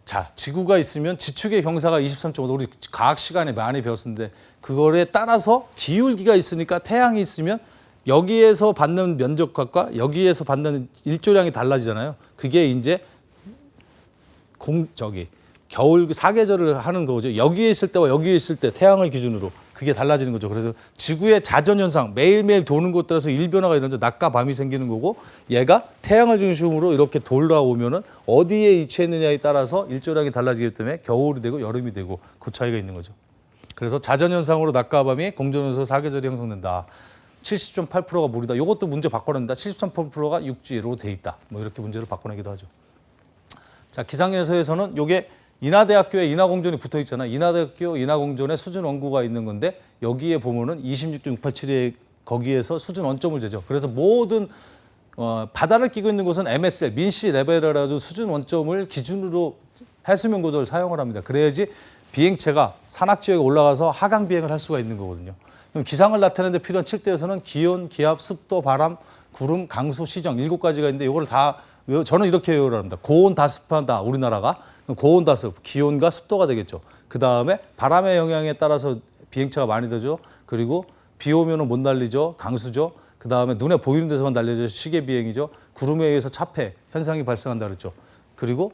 자, 지구가 있으면 지축의 경사가 23.5도, 우리 과학 시간에 많이 배웠었는데 그거에 따라서 기울기가 있으니까 태양이 있으면 여기에서 받는 면적값과 여기에서 받는 일조량이 달라지잖아요. 그게 이제 겨울 사계절을 하는 거죠. 여기에 있을 때와 여기에 있을 때 태양을 기준으로 그게 달라지는 거죠. 그래서 지구의 자전 현상, 매일매일 도는 곳 따라서 일변화가 일어나죠. 낮과 밤이 생기는 거고, 얘가 태양을 중심으로 이렇게 돌아오면은 어디에 위치했느냐에 따라서 일조량이 달라지기 때문에 겨울이 되고 여름이 되고 그 차이가 있는 거죠. 그래서 자전 현상으로 낮과 밤이 공존해서 사계절이 형성된다. 70.8%가 물이다. 이것도 문제 바꿔낸다. 70.8%가 육지로 돼 있다. 뭐 이렇게 문제를 바꿔내기도 하죠. 자, 기상예서에서는 요게 인하대학교에 인하공존이 붙어 있잖아요. 인하대학교 인하공존에 수준 원구가 있는 건데 여기에 보면은 26.687에 거기에서 수준 원점을 재죠. 그래서 모든 바다를 끼고 있는 곳은 MSL, 민씨 레벨이라 가지고 수준 원점을 기준으로 해수면 고도를 사용을 합니다. 그래야지 비행체가 산악 지역에 올라가서 하강 비행을 할 수가 있는 거거든요. 그럼 기상을 나타내는 데 필요한 7대에서는 기온, 기압, 습도, 바람, 구름, 강수, 시정 7가지가 있는데 이거를 다 저는 이렇게 외우라 합니다. 고온 다습하다 우리나라가 고온 다습, 기온과 습도가 되겠죠. 그 다음에 바람의 영향에 따라서 비행체가 많이 되죠. 그리고 비 오면은 못 날리죠. 강수죠. 그 다음에 눈에 보이는 데서만 날려져 시계 비행이죠. 구름에 의해서 차폐 현상이 발생한다 그랬죠. 그리고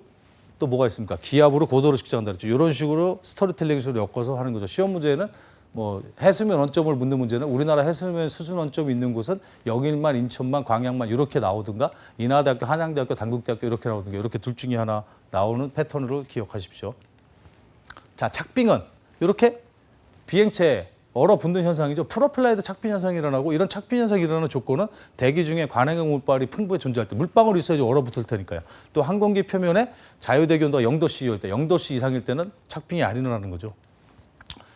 또 뭐가 있습니까? 기압으로 고도를 측정한다 그랬죠. 이런 식으로 스토리텔링식으로 엮어서 하는 거죠. 시험 문제는 뭐 해수면 원점을 묻는 문제는 우리나라 해수면 수준 원점이 있는 곳은 영일만, 인천만, 광양만 이렇게 나오든가 인하대학교, 한양대학교, 단국대학교 이렇게 나오든가 이렇게 둘 중에 하나 나오는 패턴으로 기억하십시오. 자, 착빙은 이렇게 비행체에 얼어붙는 현상이죠. 프로펠러에도 착빙 현상이 일어나고 이런 착빙 현상이 일어나는 조건은 대기 중에 관행형 물발이 풍부히 존재할 때 물방울이 있어야지 얼어붙을 테니까요. 또 항공기 표면에 자유대기 온도가 0도C일 때, 0도C 이상일 때는 착빙이 안 일어나는 거죠.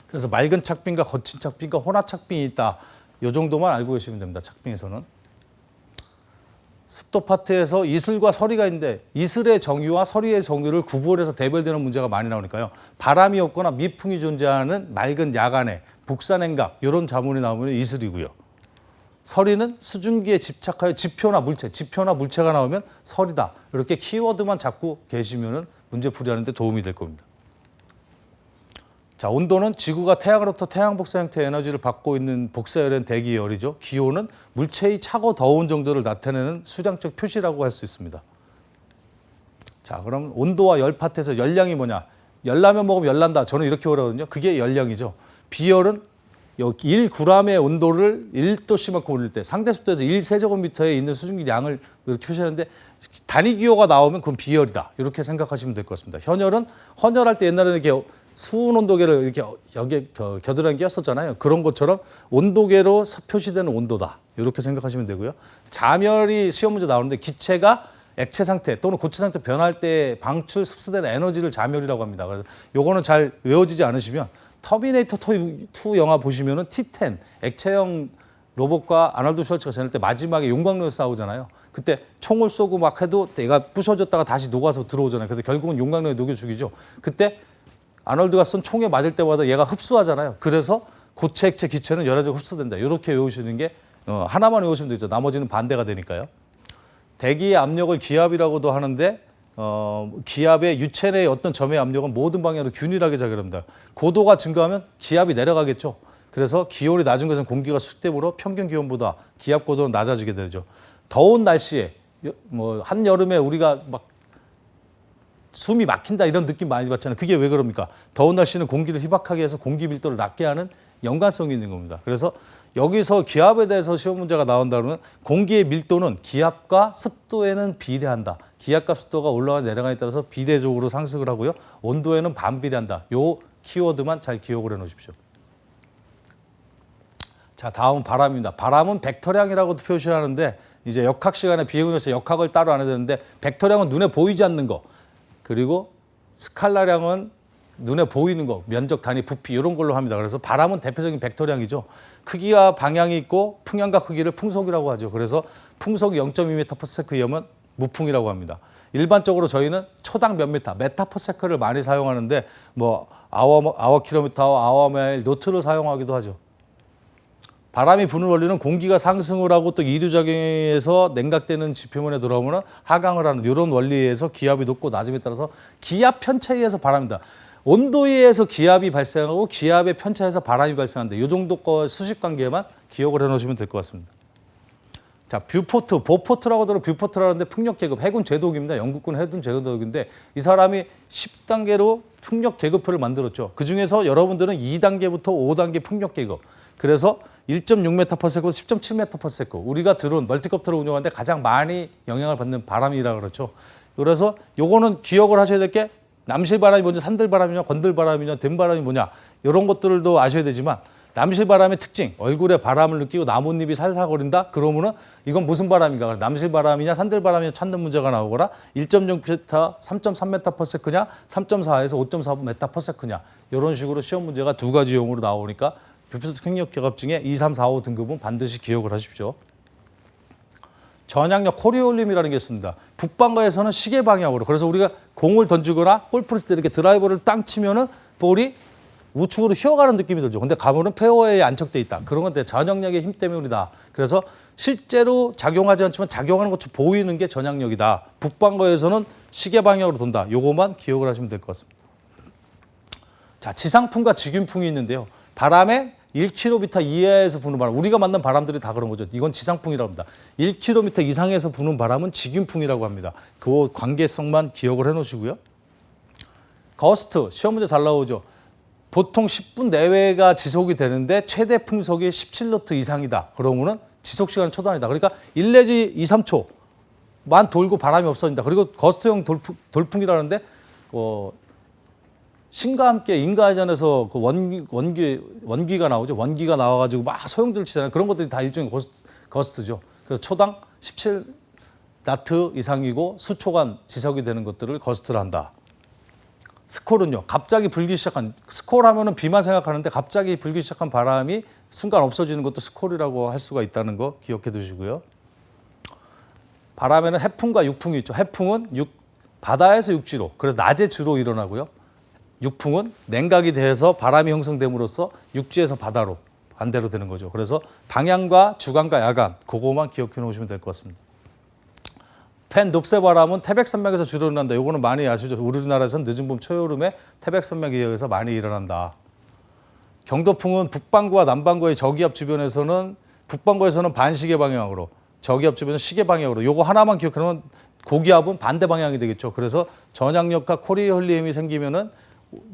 그래서 맑은 착빙과 거친 착빙과 혼합 착빙이 있다. 이 정도만 알고 계시면 됩니다. 착빙에서는. 습도 파트에서 이슬과 서리가 있는데 이슬의 정유와 서리의 정유를 구분해서 대별되는 문제가 많이 나오니까요. 바람이 없거나 미풍이 존재하는 맑은 야간에 북산행각 이런 자문이 나오면 이슬이고요. 서리는 수증기에 집착하여 지표나 물체가 나오면 서리다. 이렇게 키워드만 잡고 계시면 문제 풀이하는 데 도움이 될 겁니다. 자, 온도는 지구가 태양으로부터 태양 복사 형태의 에너지를 받고 있는 복사열엔 대기열이죠. 기온은 물체의 차고 더운 정도를 나타내는 수량적 표시라고 할 수 있습니다. 자, 그럼 온도와 열 파트에서 열량이 뭐냐? 열라면 먹으면 열난다. 저는 이렇게 오라거든요. 그게 열량이죠. 비열은 1g의 온도를 1도씨만큼 올릴 때 상대 습도에서 1세제곱미터에 있는 수증기 양을 이렇게 표시하는데 단위 기호가 나오면 그건 비열이다. 이렇게 생각하시면 될 것 같습니다. 현열은 헌혈할 때 옛날에는 이렇게 수은 온도계를 이렇게 여기에 겨드랑이 꼈었잖아요. 그런 것처럼 온도계로 표시되는 온도다. 이렇게 생각하시면 되고요. 자멸이 시험 문제 나오는데 기체가 액체 상태 또는 고체 상태 변할 때 방출 흡수되는 에너지를 자멸이라고 합니다. 그래서 요거는 잘 외워지지 않으시면 터미네이터 2 영화 보시면은 T10 액체형 로봇과 아놀드 슈왈츠가 지낼 때 마지막에 용광로에서 싸우잖아요. 그때 총을 쏘고 막 해도 얘가 부셔졌다가 다시 녹아서 들어오잖아요. 그래서 결국은 용광로에 녹여 죽이죠. 그때 아놀드가 쏜 총에 맞을 때마다 얘가 흡수하잖아요. 그래서 고체, 액체, 기체는 열화적으로 흡수된다. 이렇게 외우시는 게 하나만 외우시면 되죠. 나머지는 반대가 되니까요. 대기의 압력을 기압이라고도 하는데 기압의 유체 내의 어떤 점의 압력은 모든 방향으로 균일하게 작용합니다. 고도가 증가하면 기압이 내려가겠죠. 그래서 기온이 낮은 것은 공기가 수축되므로 평균 기온보다 기압 고도는 낮아지게 되죠. 더운 날씨에 뭐 한여름에 우리가 막 숨이 막힌다 이런 느낌 많이 받잖아요. 그게 왜 그럽니까? 더운 날씨는 공기를 희박하게 해서 공기 밀도를 낮게 하는 연관성이 있는 겁니다. 그래서 여기서 기압에 대해서 시험 문제가 나온다면 공기의 밀도는 기압과 습도에는 비례한다. 기압과 습도가 올라가 내려가에 따라서 비례적으로 상승을 하고요. 온도에는 반비례한다. 요 키워드만 잘 기억을 해 놓으십시오. 자, 다음은 바람입니다. 바람은 벡터량이라고도 표시하는데 이제 역학 시간에 비행운에서 역학을 따로 안 해야 되는데 벡터량은 눈에 보이지 않는 거. 그리고 스칼라량은 눈에 보이는 거, 면적, 단위, 부피 이런 걸로 합니다. 그래서 바람은 대표적인 벡터량이죠. 크기와 방향이 있고 풍향과 크기를 풍속이라고 하죠. 그래서 풍속이 0.2m/s이면 무풍이라고 합니다. 일반적으로 저희는 초당 몇 미터, 메타퍼세크를 많이 사용하는데 뭐 아워 킬로미터, 아워 마일, 노트를 사용하기도 하죠. 바람이 부는 원리는 공기가 상승을 하고 또 이류작용에서 냉각되는 지표면에 들어오면 하강을 하는 이런 원리에서 기압이 높고 낮음에 따라서 기압 편차에 의해서 바람이다. 온도에 의해서 기압이 발생하고 기압의 편차에서 바람이 발생한다. 이 정도 거 수식 관계만 기억을 해놓으시면 될 것 같습니다. 자, 뷰포트, 보포트라고 들어 뷰포트라고 하는데 풍력 계급, 해군 제도기입니다. 영국군 해군 제도기인데 이 사람이 10단계로 풍력 계급표를 만들었죠. 그중에서 여러분들은 2단계부터 5단계 풍력 계급. 그래서 1.6m/s, 10.7m/s. 우리가 드론, 멀티콥터를 운영하는데 가장 많이 영향을 받는 바람이라고 그렇죠. 그래서 요거는 기억을 하셔야 될 게 남실바람이 먼저 산들바람이냐, 건들바람이냐, 댐바람이 뭐냐 이런 것들도 아셔야 되지만 남실바람의 특징, 얼굴에 바람을 느끼고 나뭇잎이 살살거린다? 그러면은 이건 무슨 바람인가? 남실바람이냐, 산들바람이냐 찾는 문제가 나오거나 1.6m, 3.3m/s냐, 3.4에서 5.4m/s냐 이런 식으로 시험 문제가 두 가지 용으로 나오니까 뷰포트 풍력 계급 중에 2, 3, 4, 5 등급은 반드시 기억을 하십시오. 전향력 코리올림이라는 게 있습니다. 북방가에서는 시계 방향으로. 그래서 우리가 공을 던지거나 골프를 때 이렇게 드라이버를 땅 치면은 볼이 우측으로 휘어가는 느낌이 들죠. 근데 가면은 페어웨이에 안착돼 있다. 그런 건데 전향력의 힘 때문이다. 그래서 실제로 작용하지 않지만 작용하는 것처럼 보이는 게 전향력이다. 북방가에서는 시계 방향으로 돈다. 요거만 기억을 하시면 될 것 같습니다. 자, 지상풍과 직윤풍이 있는데요. 바람에 1km 이하에서 부는 바람, 우리가 만난 바람들이 다 그런 거죠. 이건 지상풍이라고 합니다. 1km 이상에서 부는 바람은 직윤풍이라고 합니다. 그 관계성만 기억을 해놓으시고요. 거스트, 시험 문제 잘 나오죠. 보통 10분 내외가 지속이 되는데 최대 풍속이 17노트 이상이다. 그러면은 지속 시간은 초단위다. 그러니까 1 내지 2, 3초만 돌고 바람이 없어진다. 그리고 거스트형 돌풍이라는데 신과 함께 인과회전에서 그 원기가 나오죠. 원기가 나와가지고 막 소용돌이 치잖아요. 그런 것들이 다 일종의 거스트죠. 그래서 초당 17나트 이상이고 수초간 지속이 되는 것들을 거스트를 한다. 스콜은요. 갑자기 불기 시작한, 스콜 하면은 비만 생각하는데 갑자기 불기 시작한 바람이 순간 없어지는 것도 스콜이라고 할 수가 있다는 거 기억해 두시고요. 바람에는 해풍과 육풍이 있죠. 해풍은 바다에서 육지로, 그래서 낮에 주로 일어나고요. 육풍은 냉각이 돼서 바람이 형성됨으로써 육지에서 바다로 반대로 되는 거죠. 그래서 방향과 주간과 야간 그거만 기억해 놓으시면 될 것 같습니다. 펜 높새 바람은 태백산맥에서 주로 일어난다. 이거는 많이 아시죠? 우리나라에서는 늦은 봄 초여름에 태백산맥에 의해서 많이 일어난다. 경도풍은 북반구와 남반구의 저기압 주변에서는 북반구에서는 반시계 방향으로, 저기압 주변은 시계 방향으로. 요거 하나만 기억하면 고기압은 반대 방향이 되겠죠. 그래서 전향력과 코리올림이 생기면은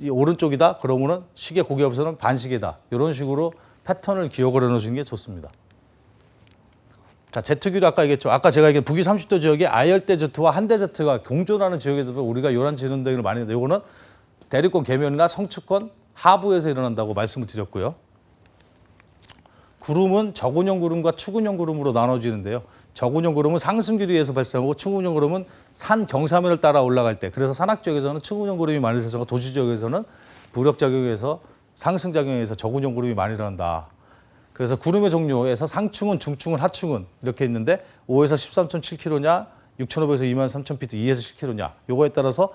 오른쪽이다. 그러면은 시계 고기압에서는 반시계다. 이런 식으로 패턴을 기억을 해놓으시는 게 좋습니다. 자, 제트기도 아까 얘기했죠. 아까 제가 얘기한 북위 30도 지역에 아열대 제트와 한대 제트가 공존하는 지역에도 우리가 요란 지는등을 많이 했는데 이거는 대륙권 계면이나 성층권 하부에서 일어난다고 말씀을 드렸고요. 구름은 저군형 구름과 추군형 구름으로 나눠지는데요. 저군형 구름은 상승기류에 의해서 발생하고 추군형 구름은 산 경사면을 따라 올라갈 때, 그래서 산악 지역에서는 추군형 구름이 많이 발생하고 도시 지역에서는 부력 작용에서 상승 작용에서 저군형 구름이 많이 일어난다. 그래서 구름의 종류에서 상층은, 중층은, 하층은 이렇게 있는데 5에서 13.7km냐, 6,500에서 23,000피트, 2에서 10km냐. 요거에 따라서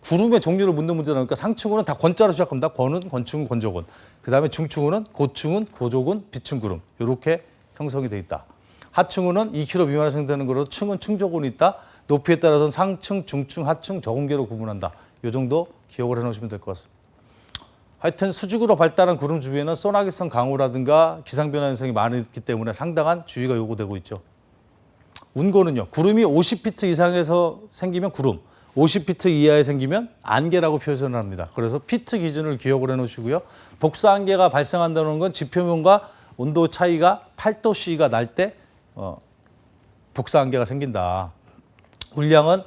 구름의 종류를 묻는 문제라니까 상층은 다 권자로 시작합니다. 권은, 권층은, 권조군. 그다음에 중층은, 고층은, 고조군, 비층구름. 이렇게 형성이 돼 있다. 하층은 2km 미만에 생성되는 거로 층은 층조군이 있다. 높이에 따라서는 상층, 중층, 하층, 저군계로 구분한다. 이 정도 기억을 해놓으시면 될 것 같습니다. 하여튼 수직으로 발달한 구름 주위에는 소나기성 강우라든가 기상변화 현상이 많기 때문에 상당한 주의가 요구되고 있죠. 운고는요. 구름이 50피트 이상에서 생기면 구름, 50피트 이하에 생기면 안개라고 표현을 합니다. 그래서 피트 기준을 기억을 해놓으시고요. 복사안개가 발생한다는 건 지표면과 온도 차이가 8도씨가 날 때 복사안개가 생긴다. 물량은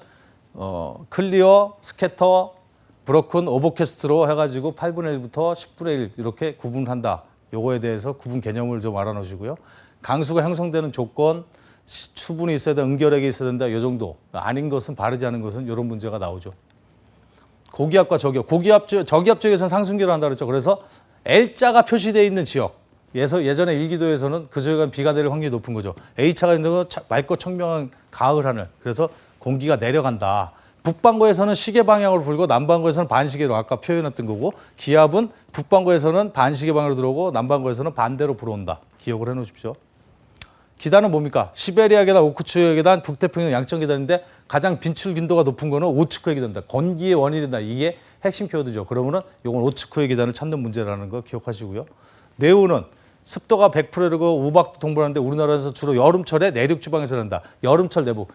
클리어, 스캐터, 브로큰, 오버캐스트로 해가지고 8분의 1부터 10분의 1 이렇게 구분한다. 요거에 대해서 구분 개념을 좀 알아놓으시고요. 강수가 형성되는 조건, 수분이 있어야 된다, 응결액이 있어야 된다. 요 정도. 아닌 것은, 바르지 않은 것은 이런 문제가 나오죠. 고기압과 저기압. 저기압 지역에서는 상승기를 한다 그랬죠. 그래서 L자가 표시되어 있는 지역. 예전에 일기도에서는 그 지역은 비가 내릴 확률이 높은 거죠. A차가 있는 건 맑고 청명한 가을 하늘. 그래서 공기가 내려간다. 북반구에서는 시계 방향으로 불고 남반구에서는 반시계로 아까 표현했던 거고 기압은 북반구에서는 반시계 방향으로 들어오고 남반구에서는 반대로 불어온다. 기억을 해놓으십시오. 기단은 뭡니까? 시베리아 계단, 오크츠크의 계단, 북태평양 양적 계단인데 가장 빈출 빈도가 높은 거는 오츠크의 계단이다. 건기의 원인이다. 이게 핵심 키워드죠. 그러면은 이건 오츠크의 계단을 찾는 문제라는 거 기억하시고요. 네오는 습도가 100%고 우박도 동반하는데 우리나라에서 주로 여름철에 내륙 지방에서 난다. 여름철 내부.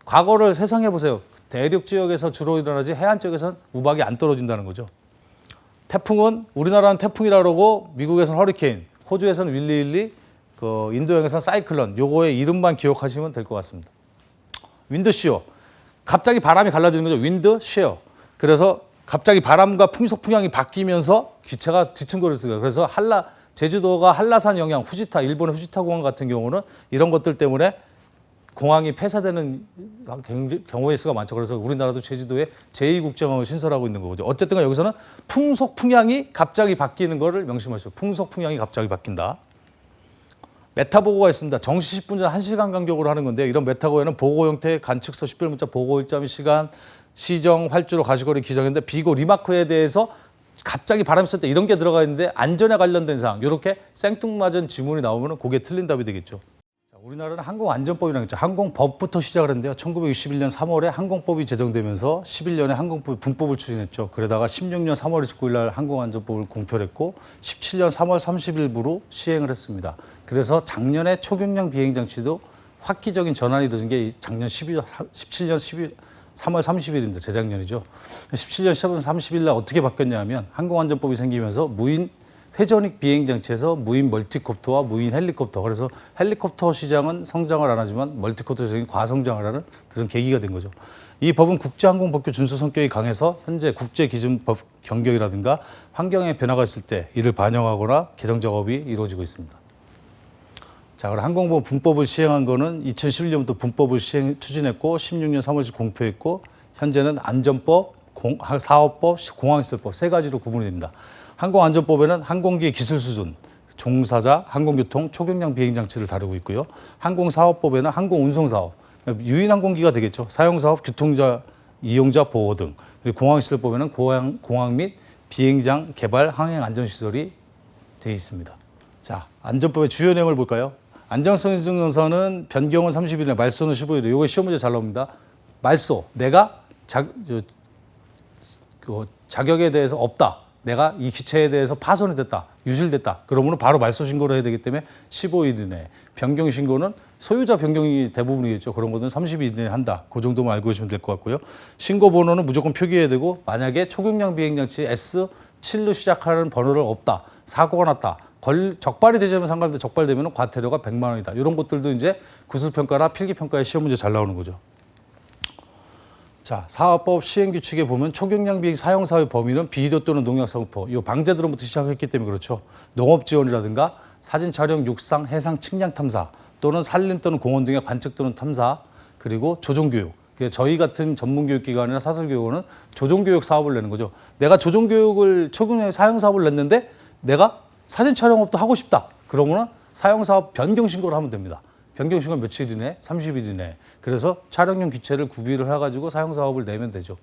과거를 회상해 보세요. 대륙 지역에서 주로 일어나지 해안 지역에서는 우박이 안 떨어진다는 거죠. 태풍은 우리나라는 태풍이라고 그러고 미국에서는 허리케인, 호주에서는 윌리, 그 인도양에서는 사이클론. 요거의 이름만 기억하시면 될 것 같습니다. 윈드 시어. 갑자기 바람이 갈라지는 거죠. 윈드 시어. 그래서 갑자기 바람과 풍속 풍향이 바뀌면서 기체가 뒤뚱거렸어요. 그래서 제주도가 한라산 영향, 후지타, 일본의 후지타 공항 같은 경우는 이런 것들 때문에 공항이 폐사되는 경우의 수가 많죠. 그래서 우리나라도 제주도에 제2국제공항을 신설하고 있는 거죠. 어쨌든 여기서는 풍속 풍향이 갑자기 바뀌는 거를 명심하시죠. 풍속 풍향이 갑자기 바뀐다. 메타 보고가 있습니다. 정시 10분 전 1시간 간격으로 하는 건데 이런 메타 보고에는 보고 형태, 관측서, 식별 문자, 보고 일자 및 시간, 시정, 활주로, 가시거리, 기정인데 비고, 리마크에 대해서 갑자기 바람이 쏠 때 이런 게 들어가 있는데 안전에 관련된 사항 이렇게 생뚱맞은 지문이 나오면 그게 틀린 답이 되겠죠. 자, 우리나라는 항공안전법이라는 게 있죠. 항공법부터 시작을 했는데요. 1961년 3월에 항공법이 제정되면서 11년에 항공법 분법을 추진했죠. 그러다가 16년 3월 29일 날 항공안전법을 공표를 했고 17년 3월 30일부로 시행을 했습니다. 그래서 작년에 초경량 비행장치도 획기적인 전환이 이루어진 게 작년 17년 3월 30일입니다. 재작년이죠. 17년 10월 30일 날 어떻게 바뀌었냐 하면 항공안전법이 생기면서 무인 회전익 비행장치에서 무인 멀티콥터와 무인 헬리콥터. 그래서 헬리콥터 시장은 성장을 안 하지만 멀티콥터 시장이 과성장을 하는 그런 계기가 된 거죠. 이 법은 국제항공법규 준수 성격이 강해서 현재 국제기준법 변경이라든가 환경의 변화가 있을 때 이를 반영하거나 개정 작업이 이루어지고 있습니다. 자, 그럼 항공법 분법을 시행한 거는 2011년부터 분법을 추진했고 16년 3월에 공표했고 현재는 안전법, 사업법, 공항시설법 세 가지로 구분이 됩니다. 항공안전법에는 항공기의 기술 수준, 종사자, 항공교통, 초경량 비행장치를 다루고 있고요. 항공사업법에는 항공운송사업, 유인항공기가 되겠죠. 사용사업, 교통자, 이용자 보호 등. 그리고 공항시설법에는 공항 및 비행장 개발, 항행안전시설이 되어 있습니다. 자, 안전법의 주요 내용을 볼까요? 안정성 인증정서는 변경은 30일에, 말소는 15일에. 이거 시험 문제 잘 나옵니다. 말소, 내가 자격에 대해서 없다. 내가 이 기체에 대해서 파손이 됐다, 유실됐다. 그러면 바로 말소 신고를 해야 되기 때문에 15일 이내. 변경 신고는 소유자 변경이 대부분이겠죠. 그런 것은 30일 이내에 한다. 그 정도만 알고 계시면 될 것 같고요. 신고 번호는 무조건 표기해야 되고 만약에 초경량 비행장치 S7로 시작하는 번호를 없다. 사고가 났다. 적발이 되자면 상관없는데 적발되면 과태료가 100만 원이다. 이런 것들도 이제 구술평가나 필기평가의 시험 문제 잘 나오는 거죠. 자, 사업법 시행규칙에 보면 초경량 비행 사용사의 범위는 비료 또는 농약 사업법, 이 방제드론부터 시작했기 때문에 그렇죠. 농업 지원이라든가 사진 촬영, 육상, 해상, 측량 탐사 또는 산림 또는 공원 등의 관측 또는 탐사, 그리고 조종교육. 저희 같은 전문교육기관이나 사설교육원은 조종교육 사업을 내는 거죠. 내가 조종교육을 초경량 사용사업을 냈는데 내가 사진 촬영업도 하고 싶다. 그러면 사용사업 변경 신고를 하면 됩니다. 변경 신고 며칠 이내? 30일 이내. 그래서 촬영용 기체를 구비를 해가지고 사용사업을 내면 되죠.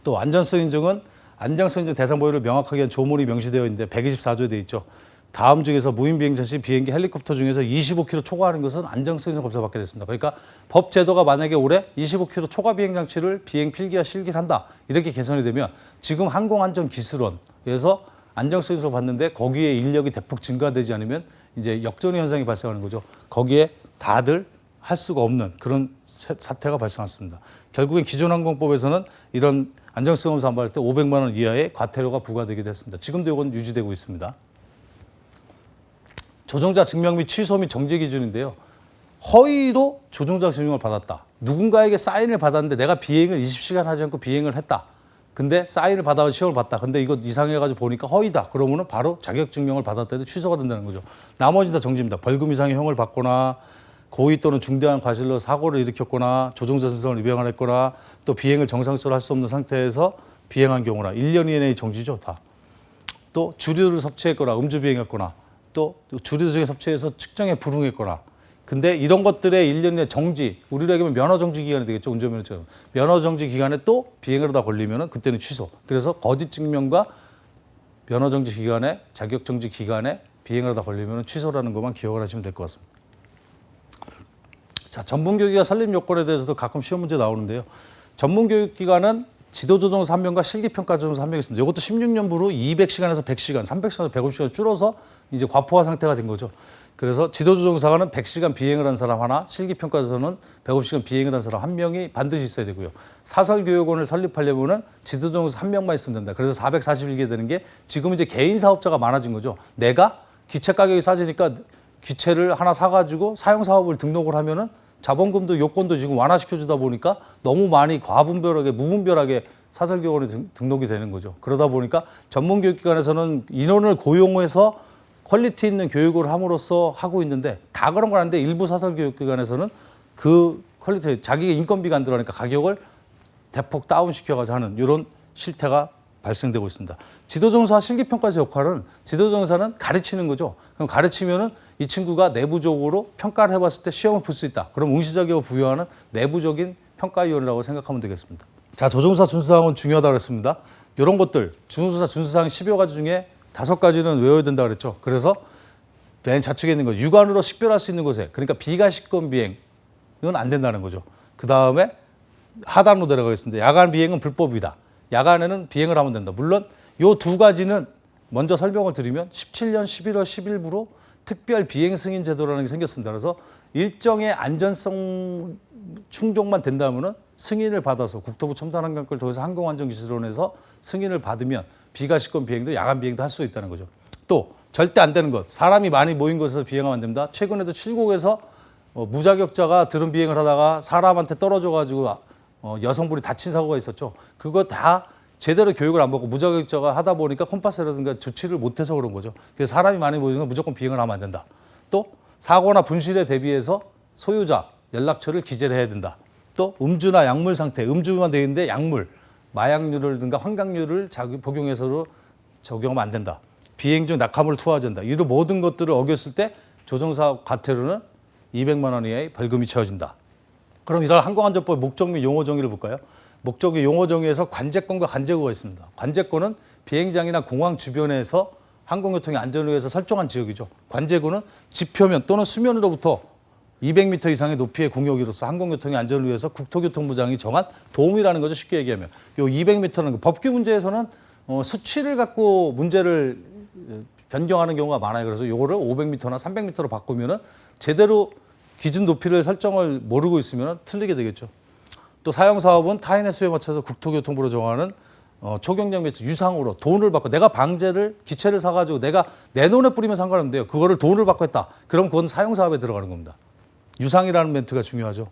또 안전성 인증은 안정성 인증 대상 보유를 명확하게 한 조문이 명시되어 있는데 124조에 되어 있죠. 다음 중에서 무인 비행장치, 비행기, 헬리콥터 중에서 25km 초과하는 것은 안정성 인증 검사 받게 됐습니다. 그러니까 법 제도가 만약에 올해 25km 초과 비행장치를 비행 필기와 실기를 한다. 이렇게 개선이 되면 지금 항공안전기술원에서 안정성 인증을 받는데 거기에 인력이 대폭 증가되지 않으면 이제 역전의 현상이 발생하는 거죠. 거기에 다들 할 수가 없는 그런 사태가 발생했습니다. 결국엔 기존 항공법에서는 이런 안정성 검사 안 받을 때 500만 원 이하의 과태료가 부과되기도 했습니다. 지금도 이건 유지되고 있습니다. 조종자 증명 및 취소 및 정지 기준인데요. 허위로 조종자 증명을 받았다. 누군가에게 사인을 받았는데 내가 비행을 20시간 하지 않고 비행을 했다. 근데 사인을 받아서 시험을 봤다. 근데 이거 이상해가지고 보니까 허위다. 그러면은 바로 자격증명을 받았다 해도 취소가 된다는 거죠. 나머지 다 정지입니다. 벌금 이상의 형을 받거나 고의 또는 중대한 과실로 사고를 일으켰거나 조종자 순서를 위반을 했거나 또 비행을 정상적으로 할 수 없는 상태에서 비행한 경우나 1년 이내의 정지죠. 다. 또 주류를 섭취했거나 음주 비행했거나 또 주류 중에 섭취해서 측정에 불응했거나 근데 이런 것들의 1년의 정지, 우리로 얘기하면 면허 정지 기간이 되겠죠. 운전면허처럼. 면허 정지 기간에 또 비행을 하다 걸리면은 그때는 취소. 그래서 거짓 증명과 면허 정지 기간에, 자격 정지 기간에 비행을 하다 걸리면은 취소라는 것만 기억을 하시면 될 것 같습니다. 자, 전문교육기관 설립 요건에 대해서도 가끔 시험 문제 나오는데요. 전문교육기관은 지도조정사 1명과 실기평가조정사 1명이 있습니다. 이것도 16년부로 200시간에서 100시간, 300시간에서 150시간 줄어서 이제 과포화 상태가 된 거죠. 그래서 지도조정사관은 100시간 비행을 한 사람 하나, 실기평가조사는 150시간 비행을 한 사람 1명이 반드시 있어야 되고요. 사설교육원을 설립하려면은 지도조정사 1명만 있으면 된다. 그래서 441개 되는 게 지금 이제 개인 사업자가 많아진 거죠. 내가 기체 가격이 싸지니까 기체를 하나 사가지고 사용사업을 등록을 하면은 자본금도 요건도 지금 완화시켜주다 보니까 너무 많이 과분별하게, 무분별하게 사설교육원에 등록이 되는 거죠. 그러다 보니까 전문교육기관에서는 인원을 고용해서 퀄리티 있는 교육을 함으로써 하고 있는데 다 그런 건 아닌데 일부 사설교육기관에서는 그 퀄리티, 자기의 인건비가 안 들어가니까 가격을 대폭 다운시켜가지고 하는 이런 실태가 발생되고 있습니다. 지도정사 실기평가자 역할은 지도정사는 가르치는 거죠. 그럼 가르치면은 이 친구가 내부적으로 평가를 해봤을 때 시험을 볼 수 있다. 그럼 응시 자격을 부여하는 내부적인 평가위원이라고 생각하면 되겠습니다. 자, 조종사 준수사항은 중요하다고 했습니다. 이런 것들, 조종사 준수사항 10여 가지 중에 5가지는 외워야 된다 그랬죠. 그래서 맨 좌측에 있는 거, 육안으로 식별할 수 있는 곳에, 그러니까 비가시권 비행, 이건 안 된다는 거죠. 그 다음에 하단으로 내려가겠습니다. 야간 비행은 불법이다. 야간에는 비행을 하면 된다. 물론 이 2가지는 먼저 설명을 드리면 17년 11월 10일부로 특별 비행 승인 제도라는 게 생겼습니다. 그래서 일정의 안전성 충족만 된다면은 승인을 받아서 국토부 첨단환경을 통해서 항공안전기술원에서 승인을 받으면 비가시권 비행도 야간 비행도 할 수 있다는 거죠. 또 절대 안 되는 것, 사람이 많이 모인 곳에서 비행하면 안 됩니다. 최근에도 칠곡에서 무자격자가 드론 비행을 하다가 사람한테 떨어져가지고 여성분이 다친 사고가 있었죠. 그거 다 제대로 교육을 안 받고 무자격자가 하다 보니까 콤파스라든가 조치를 못해서 그런 거죠. 그래서 사람이 많이 모이는 건 무조건 비행을 하면 안 된다. 또 사고나 분실에 대비해서 소유자 연락처를 기재를 해야 된다. 또 음주나 약물 상태, 음주만 되어 있는데 약물, 마약류라든가 환각류를 복용해서로 적용하면 안 된다. 비행 중 낙하물을 투하하지 않는다. 이런 모든 것들을 어겼을 때 조종사 과태료는 200만 원 이하의 벌금이 처해진다. 그럼 이런 항공안전법 목적 및 용어 정의를 볼까요? 목적 및 용어 정의에서 관제권과 관제구가 있습니다. 관제권은 비행장이나 공항 주변에서 항공교통의 안전을 위해서 설정한 지역이죠. 관제구는 지표면 또는 수면으로부터 200m 이상의 높이의 공역으로서 항공교통의 안전을 위해서 국토교통부장이 정한 도움이라는 거죠. 쉽게 얘기하면. 요 200m는 법규 문제에서는 수치를 갖고 문제를 변경하는 경우가 많아요. 그래서 요거를 500m나 300m로 바꾸면은 제대로 기준 높이를 설정을 모르고 있으면 틀리게 되겠죠. 또 사용사업은 타인의 수요에 맞춰서 국토교통부로 정하는 초경량 매치 유상으로 돈을 받고 내가 방제를 기체를 사가지고 내가 내 돈에 뿌리면 상관없는데요. 그거를 돈을 받고 했다. 그럼 그건 사용사업에 들어가는 겁니다. 유상이라는 멘트가 중요하죠.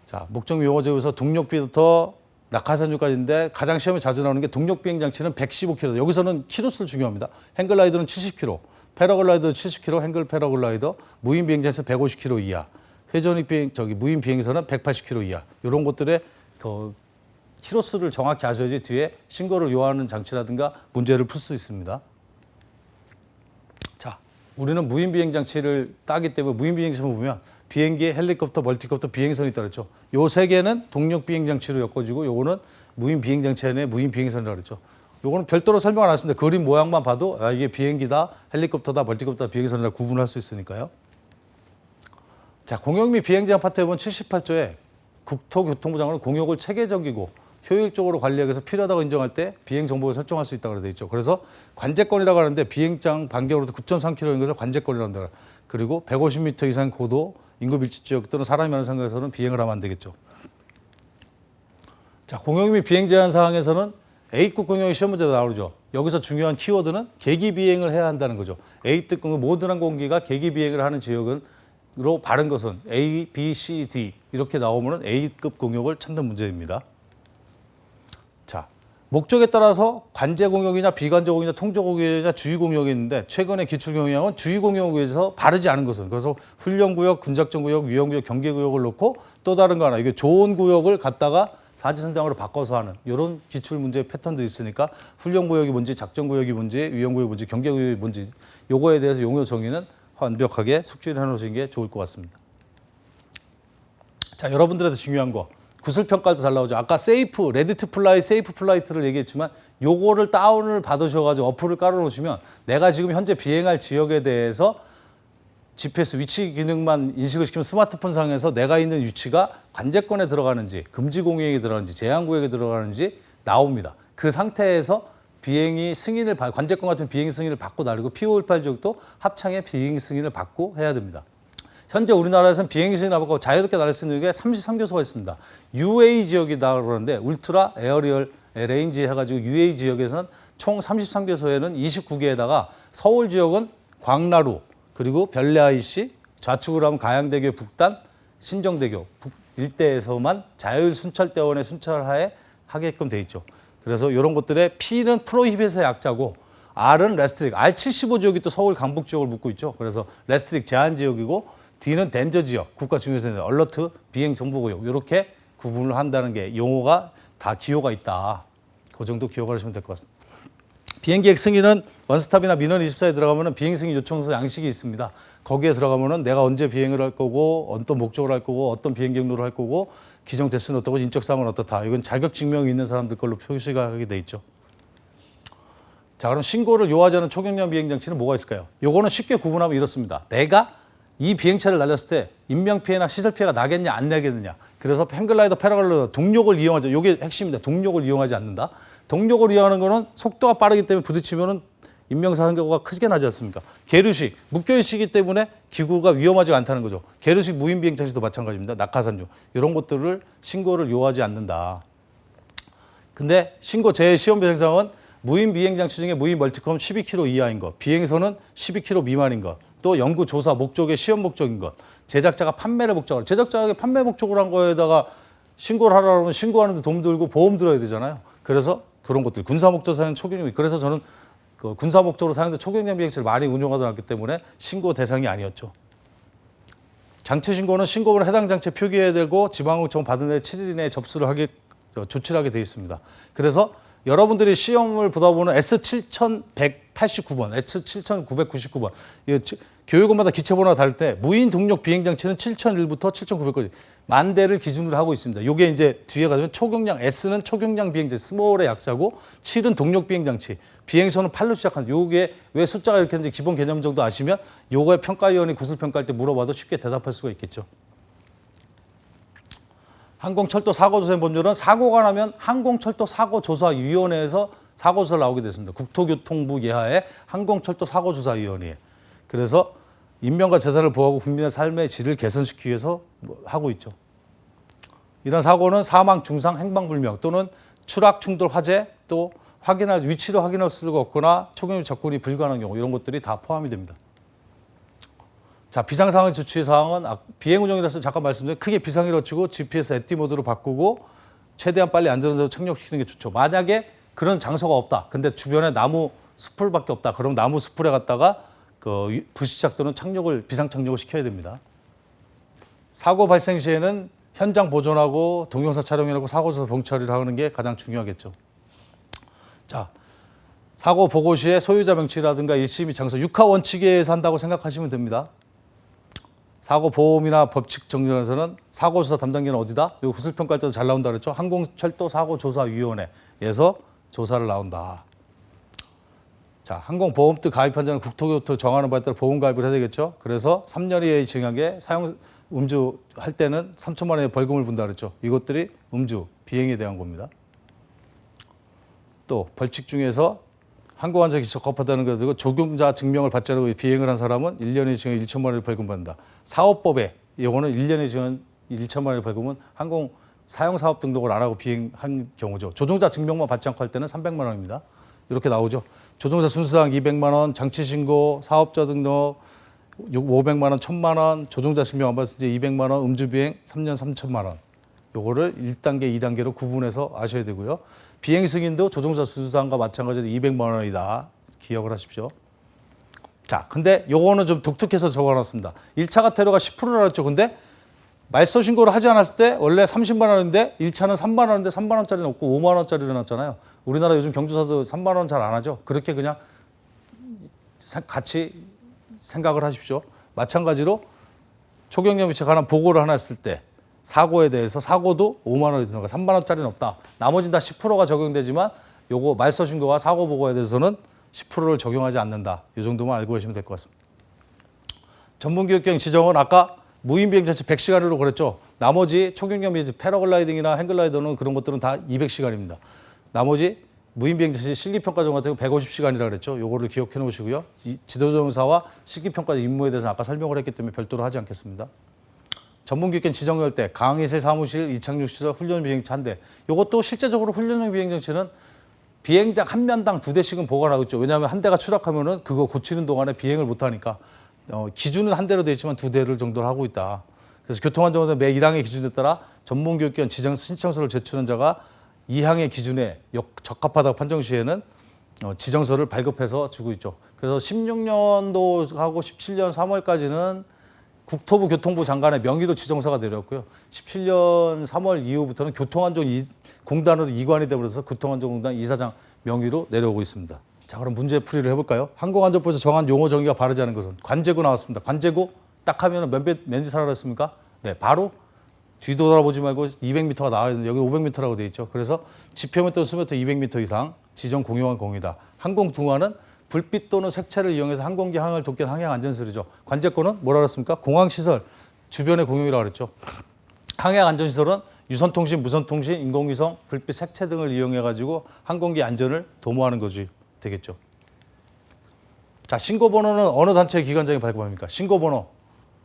자, 목적 용어 제에서 동력비부터 낙하산유까지인데 가장 시험에 자주 나오는 게 동력비행 장치는 115km. 여기서는 키로수를 중요합니다. 행글라이더는 70km, 패러글라이더는 70km, 행글 패러글라이더, 무인 비행 장치는 150km 이하, 회전익 비행 무인 비행선은 180km 이하. 이런 것들의 키로수를 정확히 아셔야지 뒤에 신고를 요하는 장치라든가 문제를 풀 수 있습니다. 자, 우리는 무인 비행 장치를 따기 때문에 무인 비행 장치를 보면 비행기, 헬리콥터, 멀티콥터, 비행선이 있다고 그랬죠. 요 3개는 동력 비행 장치로 엮어지고 요거는 무인 비행 장치 안에 무인 비행선이라고 그랬죠. 요거는 별도로 설명 안 했습니다. 그림 모양만 봐도 이게 비행기다, 헬리콥터다, 멀티콥터다, 비행선이다 구분할 수 있으니까요. 자, 공역 및 비행제한 파트에 보면 78조에 국토교통부 장관은 공역을 체계적이고 효율적으로 관리하기 위해서 필요하다고 인정할 때 비행 정보를 설정할 수 있다고 되어 있죠. 그래서 관제권이라고 하는데 비행장 반경으로부터 9.3km인 것을 관제권이라고 한다. 그리고 150m 이상 고도 인구 밀집 지역 또는 사람이 많은 상가에서는 비행을 하면 안 되겠죠. 자, 공역 및 비행 제한 사항에서는 A급 공역이 시험 문제도 나오죠. 여기서 중요한 키워드는 계기 비행을 해야 한다는 거죠. A급 공역 모든 항공기가 계기 비행을 하는 지역으로 바른 것은 A, B, C, D 이렇게 나오면 A급 공역을 찾는 문제입니다. 자, 목적에 따라서 관제 공역이냐 비관제 공역이냐 통제 공역이냐 주의 공역이 있는데 최근에 기출 경향은 주의 공역에서 바르지 않은 것은 그래서 훈련구역, 군작전구역, 위험구역, 경계구역을 놓고 또 다른 거 하나 이게 좋은 구역을 갖다가 사지선장으로 바꿔서 하는 이런 기출 문제 패턴도 있으니까 훈련구역이 뭔지 작전구역이 뭔지 위험구역이 뭔지 경계구역이 뭔지 요거에 대해서 용어 정의는 완벽하게 숙지를 해놓으시는 게 좋을 것 같습니다. 자, 여러분들한테 중요한 거. 구슬 평가도 잘 나오죠. 아까 세이프, 레디 투 플라이, 세이프 플라이트를 얘기했지만 요거를 다운을 받으셔가지고 어플을 깔아놓으시면 내가 지금 현재 비행할 지역에 대해서 GPS 위치 기능만 인식을 시키면 스마트폰 상에서 내가 있는 위치가 관제권에 들어가는지, 금지 공역에 들어가는지, 제한 구역에 들어가는지 나옵니다. 그 상태에서 비행이 승인을, 관제권 같은 비행 승인을 받고 날리고 P518 지역도 합창의 비행 승인을 받고 해야 됩니다. 현재 우리나라에서는 비행 승인을 받고 자유롭게 날릴 수 있는 게 33교소가 있습니다. UA 지역이다 그러는데 울트라 에어리얼 레인지 해가지고 UA 지역에서는 총 33교소에는 29개에다가 서울 지역은 광나루, 그리고 별내 IC, 좌측으로 하면 가양대교 북단, 신정대교 일대에서만 자율 순찰대원의 순찰하에 하게끔 돼 있죠. 그래서 이런 것들의 P는 프로히빗의 약자고 R은 레스트릭, R75 지역이 또 서울 강북 지역을 묶고 있죠. 그래서 레스트릭 제한 지역이고 D는 덴저 지역, 국가 중요성 얼러트, 비행 정보 구역 이렇게 구분을 한다는 게 용어가 다 기호가 있다. 그 정도 기억을 하시면 될 것 같습니다. 비행계획 승인은 원스톱이나 민원24에 들어가면 비행 승인 요청서 양식이 있습니다. 거기에 들어가면 내가 언제 비행을 할 거고 어떤 목적을 할 거고 어떤 비행 경로를 할 거고 기정 대수는 어떻고 인적사항은 어떻다. 이건 자격 증명이 있는 사람들 걸로 표시가 하게 돼 있죠. 자, 그럼 신고를 요하지 않은 초경량 비행장치는 뭐가 있을까요? 요거는 쉽게 구분하면 이렇습니다. 내가 이 비행차를 날렸을 때 인명피해나 시설피해가 나겠냐 안 나겠느냐. 그래서 행글라이더, 패러글라이더, 동력을 이용하죠. 이게 핵심입니다. 동력을 이용하지 않는다. 동력을 이용하는 거는 속도가 빠르기 때문에 부딪히면 인명사상 경우가 크게 나지 않습니까? 계류식, 묶여있기 때문에 기구가 위험하지 않다는 거죠. 계류식 무인 비행장치도 마찬가지입니다. 낙하산용. 이런 것들을 신고를 요하지 않는다. 근데 신고 제 시험 배정사항은 무인 비행장치 중에 무인 멀티컴 12km 이하인 것, 비행선은 12km 미만인 것, 또 연구 조사 목적의 시험 목적인 것, 제작자가 판매를 목적으로, 제작자가 판매 목적으로 한 거에다가 신고를 하라고 하면 신고하는데 돈 들고 보험 들어야 되잖아요. 그래서 그런 것들, 군사 목적 사용 초경량, 그래서 저는 그 군사 목적으로 사용된 초경량 비행체를 많이 운용하다 놨기 때문에 신고 대상이 아니었죠. 장치 신고는 신고를 해당 장치에 표기해야 되고 지방요청 받은 데 7일 이내에 접수를 하게 조치를 하게 되어 있습니다. 그래서 여러분들이 시험을 보다 보는 S7189번, S7999번, 교육원마다 기체번호가 다를 때 무인 동력 비행장치는 7001부터 7900까지 만 대를 기준으로 하고 있습니다. 이게 이제 뒤에 가면 초경량, S는 초경량 비행장치, 스몰의 약자고 7은 동력 비행장치, 비행선은 8로 시작한다. 요게 왜 숫자가 이렇게 했는지 기본 개념 정도 아시면 요거에 평가위원이 구술 평가할 때 물어봐도 쉽게 대답할 수가 있겠죠. 항공철도 사고조사 법률은 사고가 나면 항공철도 사고조사위원회에서 사고조사를 나오게 됐습니다. 국토교통부 예하의 항공철도 사고조사위원회. 그래서 인명과 재산을 보호하고 국민의 삶의 질을 개선시키기 위해서 하고 있죠. 이런 사고는 사망, 중상, 행방불명 또는 추락, 충돌, 화재 또 위치를 확인할 수가 없거나 초경비 접근이 불가능한 경우 이런 것들이 다 포함이 됩니다. 자, 비상상황 조치 사항은 비행 운영이라서 잠깐 말씀드린 크게 비상이라고 치고 GPS 에티 모드로 바꾸고 최대한 빨리 안전하게 착륙시키는 게 좋죠. 만약에 그런 장소가 없다. 근데 주변에 나무 숲풀밖에 없다. 그럼 나무 숲풀에 갔다가 그 불시착 또는 비상 착륙을 시켜야 됩니다. 사고 발생 시에는 현장 보존하고 동영상 촬영이라고 사고조사 병처리를 하는 게 가장 중요하겠죠. 자, 사고 보고 시에 소유자 명칭이라든가 일시 및 장소, 육하 원칙에 의해서 한다고 생각하시면 됩니다. 사고 보험이나 법칙 정정에서는 사고조사 담당기는 어디다? 이 구술평가할 때도 잘 나온다 그랬죠. 항공철도사고조사위원회에서 조사를 나온다. 자, 항공보험도 가입한 자는 국토교토 정하는 바에 따라 보험 가입을 해야 되겠죠. 그래서 3년 이하의 징역에 음주할 때는 3천만 원의 벌금을 분다 그랬죠. 이것들이 음주, 비행에 대한 겁니다. 또 벌칙 중에서 항공안전 기초 거부하다는 거 되고 조경자 증명을 받지 않고 비행을 한 사람은 1년의 징역 1천만 원을 벌금받는다. 사업법에 이거는 1년의 징역 1천만 원의 벌금은 항공 사용 사업 등록을 안 하고 비행한 경우죠. 조종자 증명만 받지 않고 할 때는 300만 원입니다. 이렇게 나오죠. 조종사 순수상 200만 원, 장치 신고, 사업자 등록 500만 원, 1000만 원, 조종자 증명 안 받았을 때 200만 원, 음주 비행 3년 3천만 원. 요거를 1단계, 2단계로 구분해서 아셔야 되고요. 비행 승인도 조종사 수수상과 마찬가지로 200만 원이다. 기억을 하십시오. 자, 근데 요거는 좀 독특해서 적어놨습니다. 1차 과태료가 10%라고 했죠. 근데 말소 신고를 하지 않았을 때 원래 30만 원인데 1차는 3만 원인데 3만 원짜리는 없고 5만 원짜리를 놨잖아요. 우리나라 요즘 경조사도 3만 원 잘 안 하죠. 그렇게 그냥 같이 생각을 하십시오. 마찬가지로 초경량 비치에 관한 보고를 하나 했을 때 사고에 대해서 사고도 5만 원이 드는 거 3만 원짜리는 없다. 나머지는 다 10%가 적용되지만 요거 말소 신고와 사고 보고에 대해서는 10%를 적용하지 않는다. 이 정도만 알고 계시면 될 것 같습니다. 전문교육경 지정은 아까 무인비행자치 100시간으로 그랬죠. 나머지 초경량 비행 패러글라이딩이나 행글라이더는 그런 것들은 다 200시간입니다. 나머지 무인비행자치 실기평가 같은 거 150시간이라 그랬죠. 요거를 기억해 놓으시고요. 지도조종사와 실기평가 임무에 대해서는 아까 설명을 했기 때문에 별도로 하지 않겠습니다. 전문교육경 지정할 때 강의실 사무실, 이착륙시설, 훈련 비행차 한 대. 이것도 실제적으로 훈련용 비행장치는 비행장 한 면당 2대씩은 보관하고 있죠. 왜냐하면 한 대가 추락하면은 그거 고치는 동안에 비행을 못하니까 기준은 한 대로 되어 있지만 2대를 정도를 하고 있다. 그래서 교통안전원의 매 1항의 기준에 따라 전문교육경 지정 신청서를 제출한 자가 2항의 기준에 적합하다고 판정 시에는 지정서를 발급해서 주고 있죠. 그래서 16년도하고 17년 3월까지는 국토부 교통부 장관의 명의로 지정서가 내렸고요. 17년 3월 이후부터는 교통안전공단으로 이관이 되어서 교통안전공단 이사장 명의로 내려오고 있습니다. 자, 그럼 문제 풀이를 해볼까요? 항공안전법에서 정한 용어 정의가 바르지 않은 것은 관제구 나왔습니다. 관제구 딱 하면 몇 미터라고 그랬습니까? 네, 바로 뒤돌아보지 말고 200m가 나와야 되는데 여기 500m라고 되어 있죠. 그래서 지표면 또는 수면 200m 이상 지정 공용한 공이다. 항공 등화는 불빛 또는 색채를 이용해서 항공기 항을 돕기는 항행 안전시설이죠. 관제권은 뭐라 그랬습니까? 공항시설 주변의 공용이라고 그랬죠. 항행 안전시설은 유선통신, 무선통신, 인공위성, 불빛, 색채 등을 이용해가지고 항공기 안전을 도모하는 거지 되겠죠. 자, 신고번호는 어느 단체의 기관장이 발급합니까? 신고번호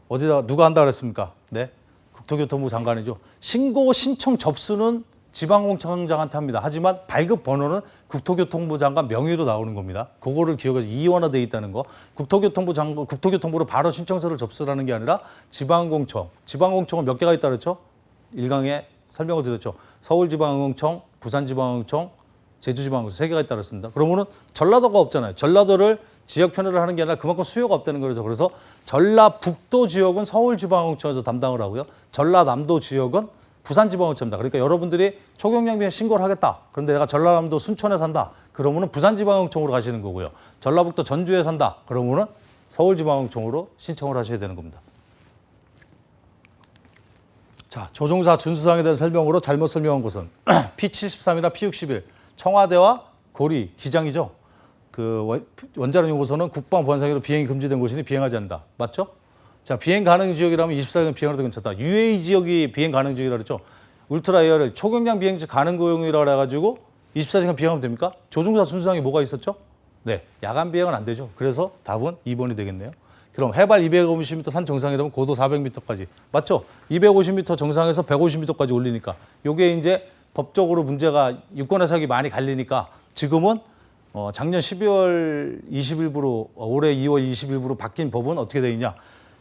어디다 누가 한다 그랬습니까? 네, 국토교통부 장관이죠. 신고 신청 접수는 지방공청장한테 합니다. 하지만 발급 번호는 국토교통부 장관 명의로 나오는 겁니다. 그거를 기억해서 이원화되어 있다는 거. 국토교통부 장관, 국토교통부로 바로 신청서를 접수하는 게 아니라 지방공청. 지방공청은 몇 개가 있다 그랬죠? 1강에 설명을 드렸죠. 서울지방항공청, 부산지방항공청, 제주지방항공청 3개가 있다 그랬습니다. 그러면은 전라도가 없잖아요. 전라도를 지역 편의를 하는 게 아니라 그만큼 수요가 없다는 거죠. 그래서 전라북도 지역은 서울지방항공청에서 담당을 하고요. 전라남도 지역은 부산지방항공청입니다. 그러니까 여러분들이 초경량 비행 신고를 하겠다. 그런데 내가 전라남도 순천에 산다. 그러면은 부산지방항공청으로 가시는 거고요. 전라북도 전주에 산다. 그러면은 서울지방항공청으로 신청을 하셔야 되는 겁니다. 자, 조종사 준수사항에 대한 설명으로 잘못 설명한 것은 P73이나 P61 청와대와 고리 기장이죠. 그 원자력 연구소는 국방보안상으로 비행이 금지된 곳이니 비행하지 않는다. 맞죠? 자, 비행 가능 지역이라면 24시간 비행하도 괜찮다. UAE 지역이 비행 가능 지역이라고 그랬죠. 울트라 에어를 초경량 비행지 가능 고용이라고 해가지고 24시간 비행하면 됩니까? 조종사 준수사항이 뭐가 있었죠? 네, 야간 비행은 안 되죠. 그래서 답은 2번이 되겠네요. 그럼 해발 250m 산 정상이라면 고도 400m까지. 맞죠? 250m 정상에서 150m까지 올리니까. 요게 이제 법적으로 문제가 유권 해석이 많이 갈리니까 지금은 작년 12월 20일부로 올해 2월 20일부로 바뀐 법은 어떻게 되어 있냐.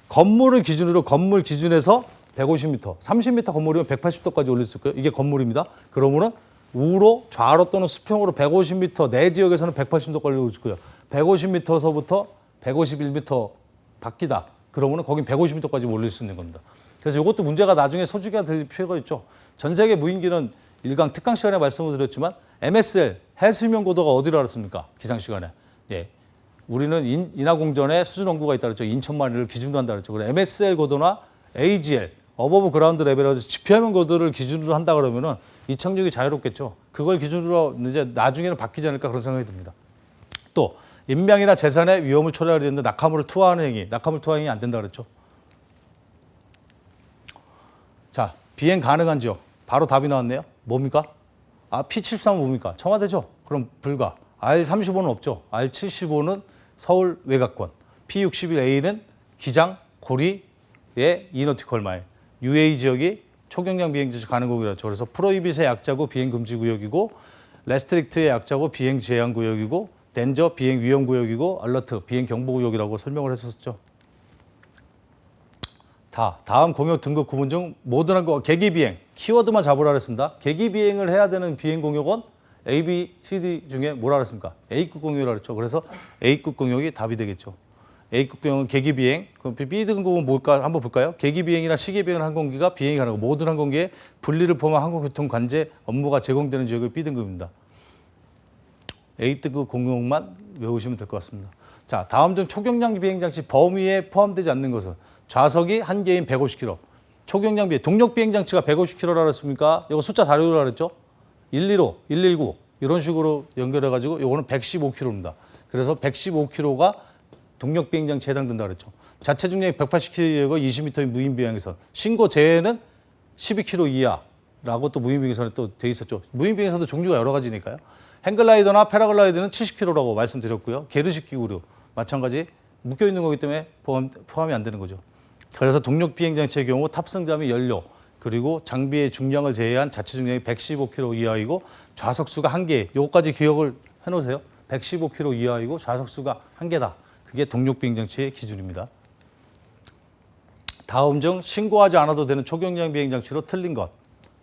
건물을 기준으로 건물 기준에서 150m, 30m 건물이면 180도까지 올릴 수 있고요. 이게 건물입니다. 그러면은 우로, 좌로 또는 수평으로 150m, 내 지역에서는 180도까지 올릴 수 있고요. 150m서부터 151m 바뀌다. 그러면은 거긴 150m까지 올릴 수 있는 겁니다. 그래서 이것도 문제가 나중에 소지가 될 필요가 있죠. 전 세계 무인기는 1강 특강 시간에 말씀을 드렸지만 MSL 해수면 고도가 어디로 알았습니까? 기상 시간에. 예. 우리는 인하공전에 수준 원구가 있다 그랬죠. 인천만리를 기준으로 한다 그랬죠. 그래서 MSL 고도나 AGL, 어버브 그라운드 레벨에서 지표면 고도를 기준으로 한다 그러면은 이착륙이 자유롭겠죠. 그걸 기준으로 이제 나중에는 바뀌지 않을까 그런 생각이 듭니다. 또 인명이나 재산의 위험을 초래하려 했는데 낙하물을 투하하는 행위, 낙하물 투하 행위 안 된다 그랬죠. 자, 비행 가능한 지역. 바로 답이 나왔네요. 뭡니까? P73은 뭡니까? 청와대죠. 그럼 불가. R35는 없죠. R75는 서울 외곽권. P61A는 기장, 고리의 이너티컬 마일. UA 지역이 초경량 비행지시 가능구역이라고 했죠. 그래서 프로히빗의 약자고 비행 금지 구역이고 레스트릭트의 약자고 비행 제한 구역이고 덴저 비행 위험 구역이고 알러트 비행 경보 구역이라고 설명을 했었죠. 다음 공역 등급 구분 중 모든 거 계기 비행 키워드만 잡으라 그랬습니다. 계기 비행을 해야 되는 비행 공역은 A, B, C, D 중에 뭐라 그랬습니까? A급 공역이라고 그랬죠. 그래서 A급 공역이 답이 되겠죠. A급 공역은 계기 비행. 그럼 B 등급은 뭘까? 한번 볼까요? 계기 비행이나 시계 비행 항공기가 비행이 가능하고 모든 항공기에 분리를 포함한 항공교통 관제 업무가 제공되는 지역이 B 등급입니다. A 등급 공역만 외우시면 될 것 같습니다. 자, 자, 다음 중 초경량 비행장치 범위에 포함되지 않는 것은 좌석이 한 개인 150kg. 초경량 동력 비행장치가 150kg라 그랬습니까? 이거 숫자 자료라 그랬죠? 115, 119 이런 식으로 연결해가지고 요거는 115kg입니다. 그래서 115kg가 동력 비행장치에 해당된다 그랬죠. 자체 중량이 180kg이고 20m인 무인 비행선. 신고 제외는 12kg 이하라고 또 무인 비행선에 또 돼 있었죠. 무인 비행선도 종류가 여러 가지니까요. 행글라이더나 패러글라이더는 70kg라고 말씀드렸고요. 게르식 기구류 마찬가지 묶여 있는 거기 때문에 포함이 안 되는 거죠. 그래서 동력 비행장치의 경우 탑승자 및 연료 그리고 장비의 중량을 제외한 자체 중량이 115kg 이하이고 좌석수가 1개. 요거까지 기억을 해놓으세요. 115kg 이하이고 좌석수가 1개다. 그게 동력 비행장치의 기준입니다. 다음 중 신고하지 않아도 되는 초경량 비행장치로 틀린 것.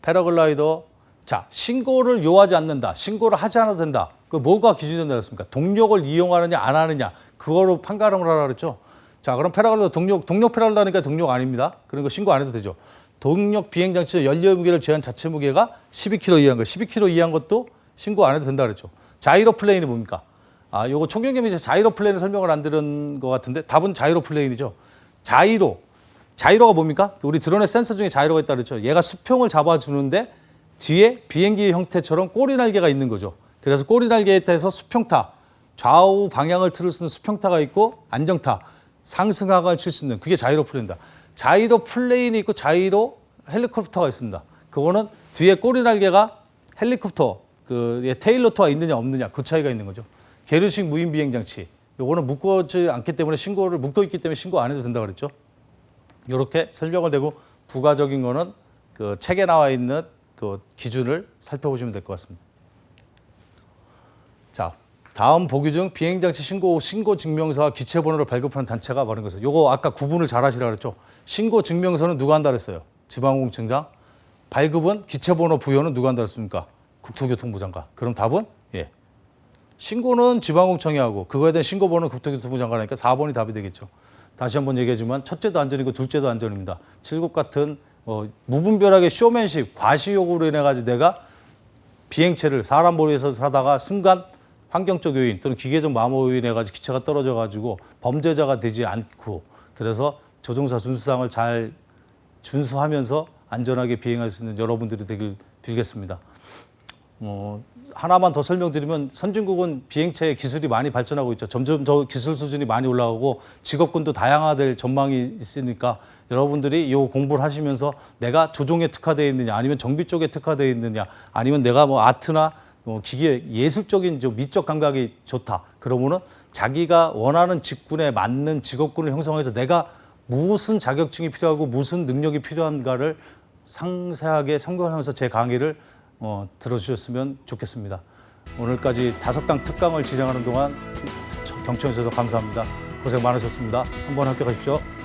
패러글라이더. 자, 신고를 요하지 않는다. 신고를 하지 않아도 된다. 그 뭐가 기준이 된다 그랬습니까? 동력을 이용하느냐 안 하느냐. 그거로 판가름을 하라 그랬죠. 자, 그럼 패러글라이더 동력 패러글라이더니까 동력 아닙니다. 그런 거 신고 안 해도 되죠. 동력 비행장치 연료 무게를 제한 자체 무게가 12kg 이하인 거. 12kg 이하인 것도 신고 안 해도 된다 그랬죠. 자이로 플레인이 뭡니까? 아, 요거 총경님이 자이로 플레인을 설명을 안 들은 것 같은데 답은 자이로 플레인이죠. 자이로가 뭡니까? 우리 드론의 센서 중에 자이로가 있다 그랬죠. 얘가 수평을 잡아주는데 뒤에 비행기 형태처럼 꼬리 날개가 있는 거죠. 그래서 꼬리 날개에 대해서 수평타, 좌우 방향을 틀을 수 있는 수평타가 있고 안정타, 상승하강을 칠 수 있는 그게 자이로 플레인이다. 자이로 플레인이 있고 자이로 헬리콥터가 있습니다. 그거는 뒤에 꼬리 날개가 헬리콥터, 테일로터가 있느냐 없느냐 그 차이가 있는 거죠. 계류식 무인 비행장치. 요거는 묶어지 않기 때문에 묶어있기 때문에 신고 안 해도 된다고 그랬죠. 이렇게 설명을 되고 부가적인 거는 그 책에 나와 있는 그 기준을 살펴보시면 될 것 같습니다. 자, 다음 보기 중 비행장치 신고 증명서와 기체 번호를 발급하는 단체가 많은 것은 요거 아까 구분을 잘 하시라 그랬죠. 신고 증명서는 누가 한다 그랬어요? 지방공청장. 발급은 기체 번호 부여는 누가 한다 그랬습니까? 국토교통부 장관. 그럼 답은 예. 신고는 지방공청이 하고 그거에 대한 신고 번호는 국토교통부 장관 하니까 4번이 답이 되겠죠. 다시 한번 얘기하지만 첫째도 안전이고 둘째도 안전입니다. 칠곡 같은 무분별하게 쇼맨십, 과시 요구로 인해 가지고 내가 비행체를 사람 머리에서 하다가 순간 환경적 요인 또는 기계적 마모로 인해 가지고 기체가 떨어져 가지고 범죄자가 되지 않고 그래서 조종사 준수사항을 잘 준수하면서 안전하게 비행할 수 있는 여러분들이 되길 빌겠습니다. 하나만 더 설명드리면 선진국은 비행체 기술이 많이 발전하고 있죠. 점점 더 기술 수준이 많이 올라가고 직업군도 다양화될 전망이 있으니까 여러분들이 이 공부를 하시면서 내가 조종에 특화되어 있느냐 아니면 정비 쪽에 특화되어 있느냐 아니면 내가 아트나 기계 예술적인 미적 감각이 좋다. 그러면은 자기가 원하는 직군에 맞는 직업군을 형성해서 내가 무슨 자격증이 필요하고 무슨 능력이 필요한가를 상세하게 설명하면서 제 강의를 들어주셨으면 좋겠습니다. 오늘까지 5강 특강을 진행하는 동안 경청해 주셔서 감사합니다. 고생 많으셨습니다. 한번 합격하십시오.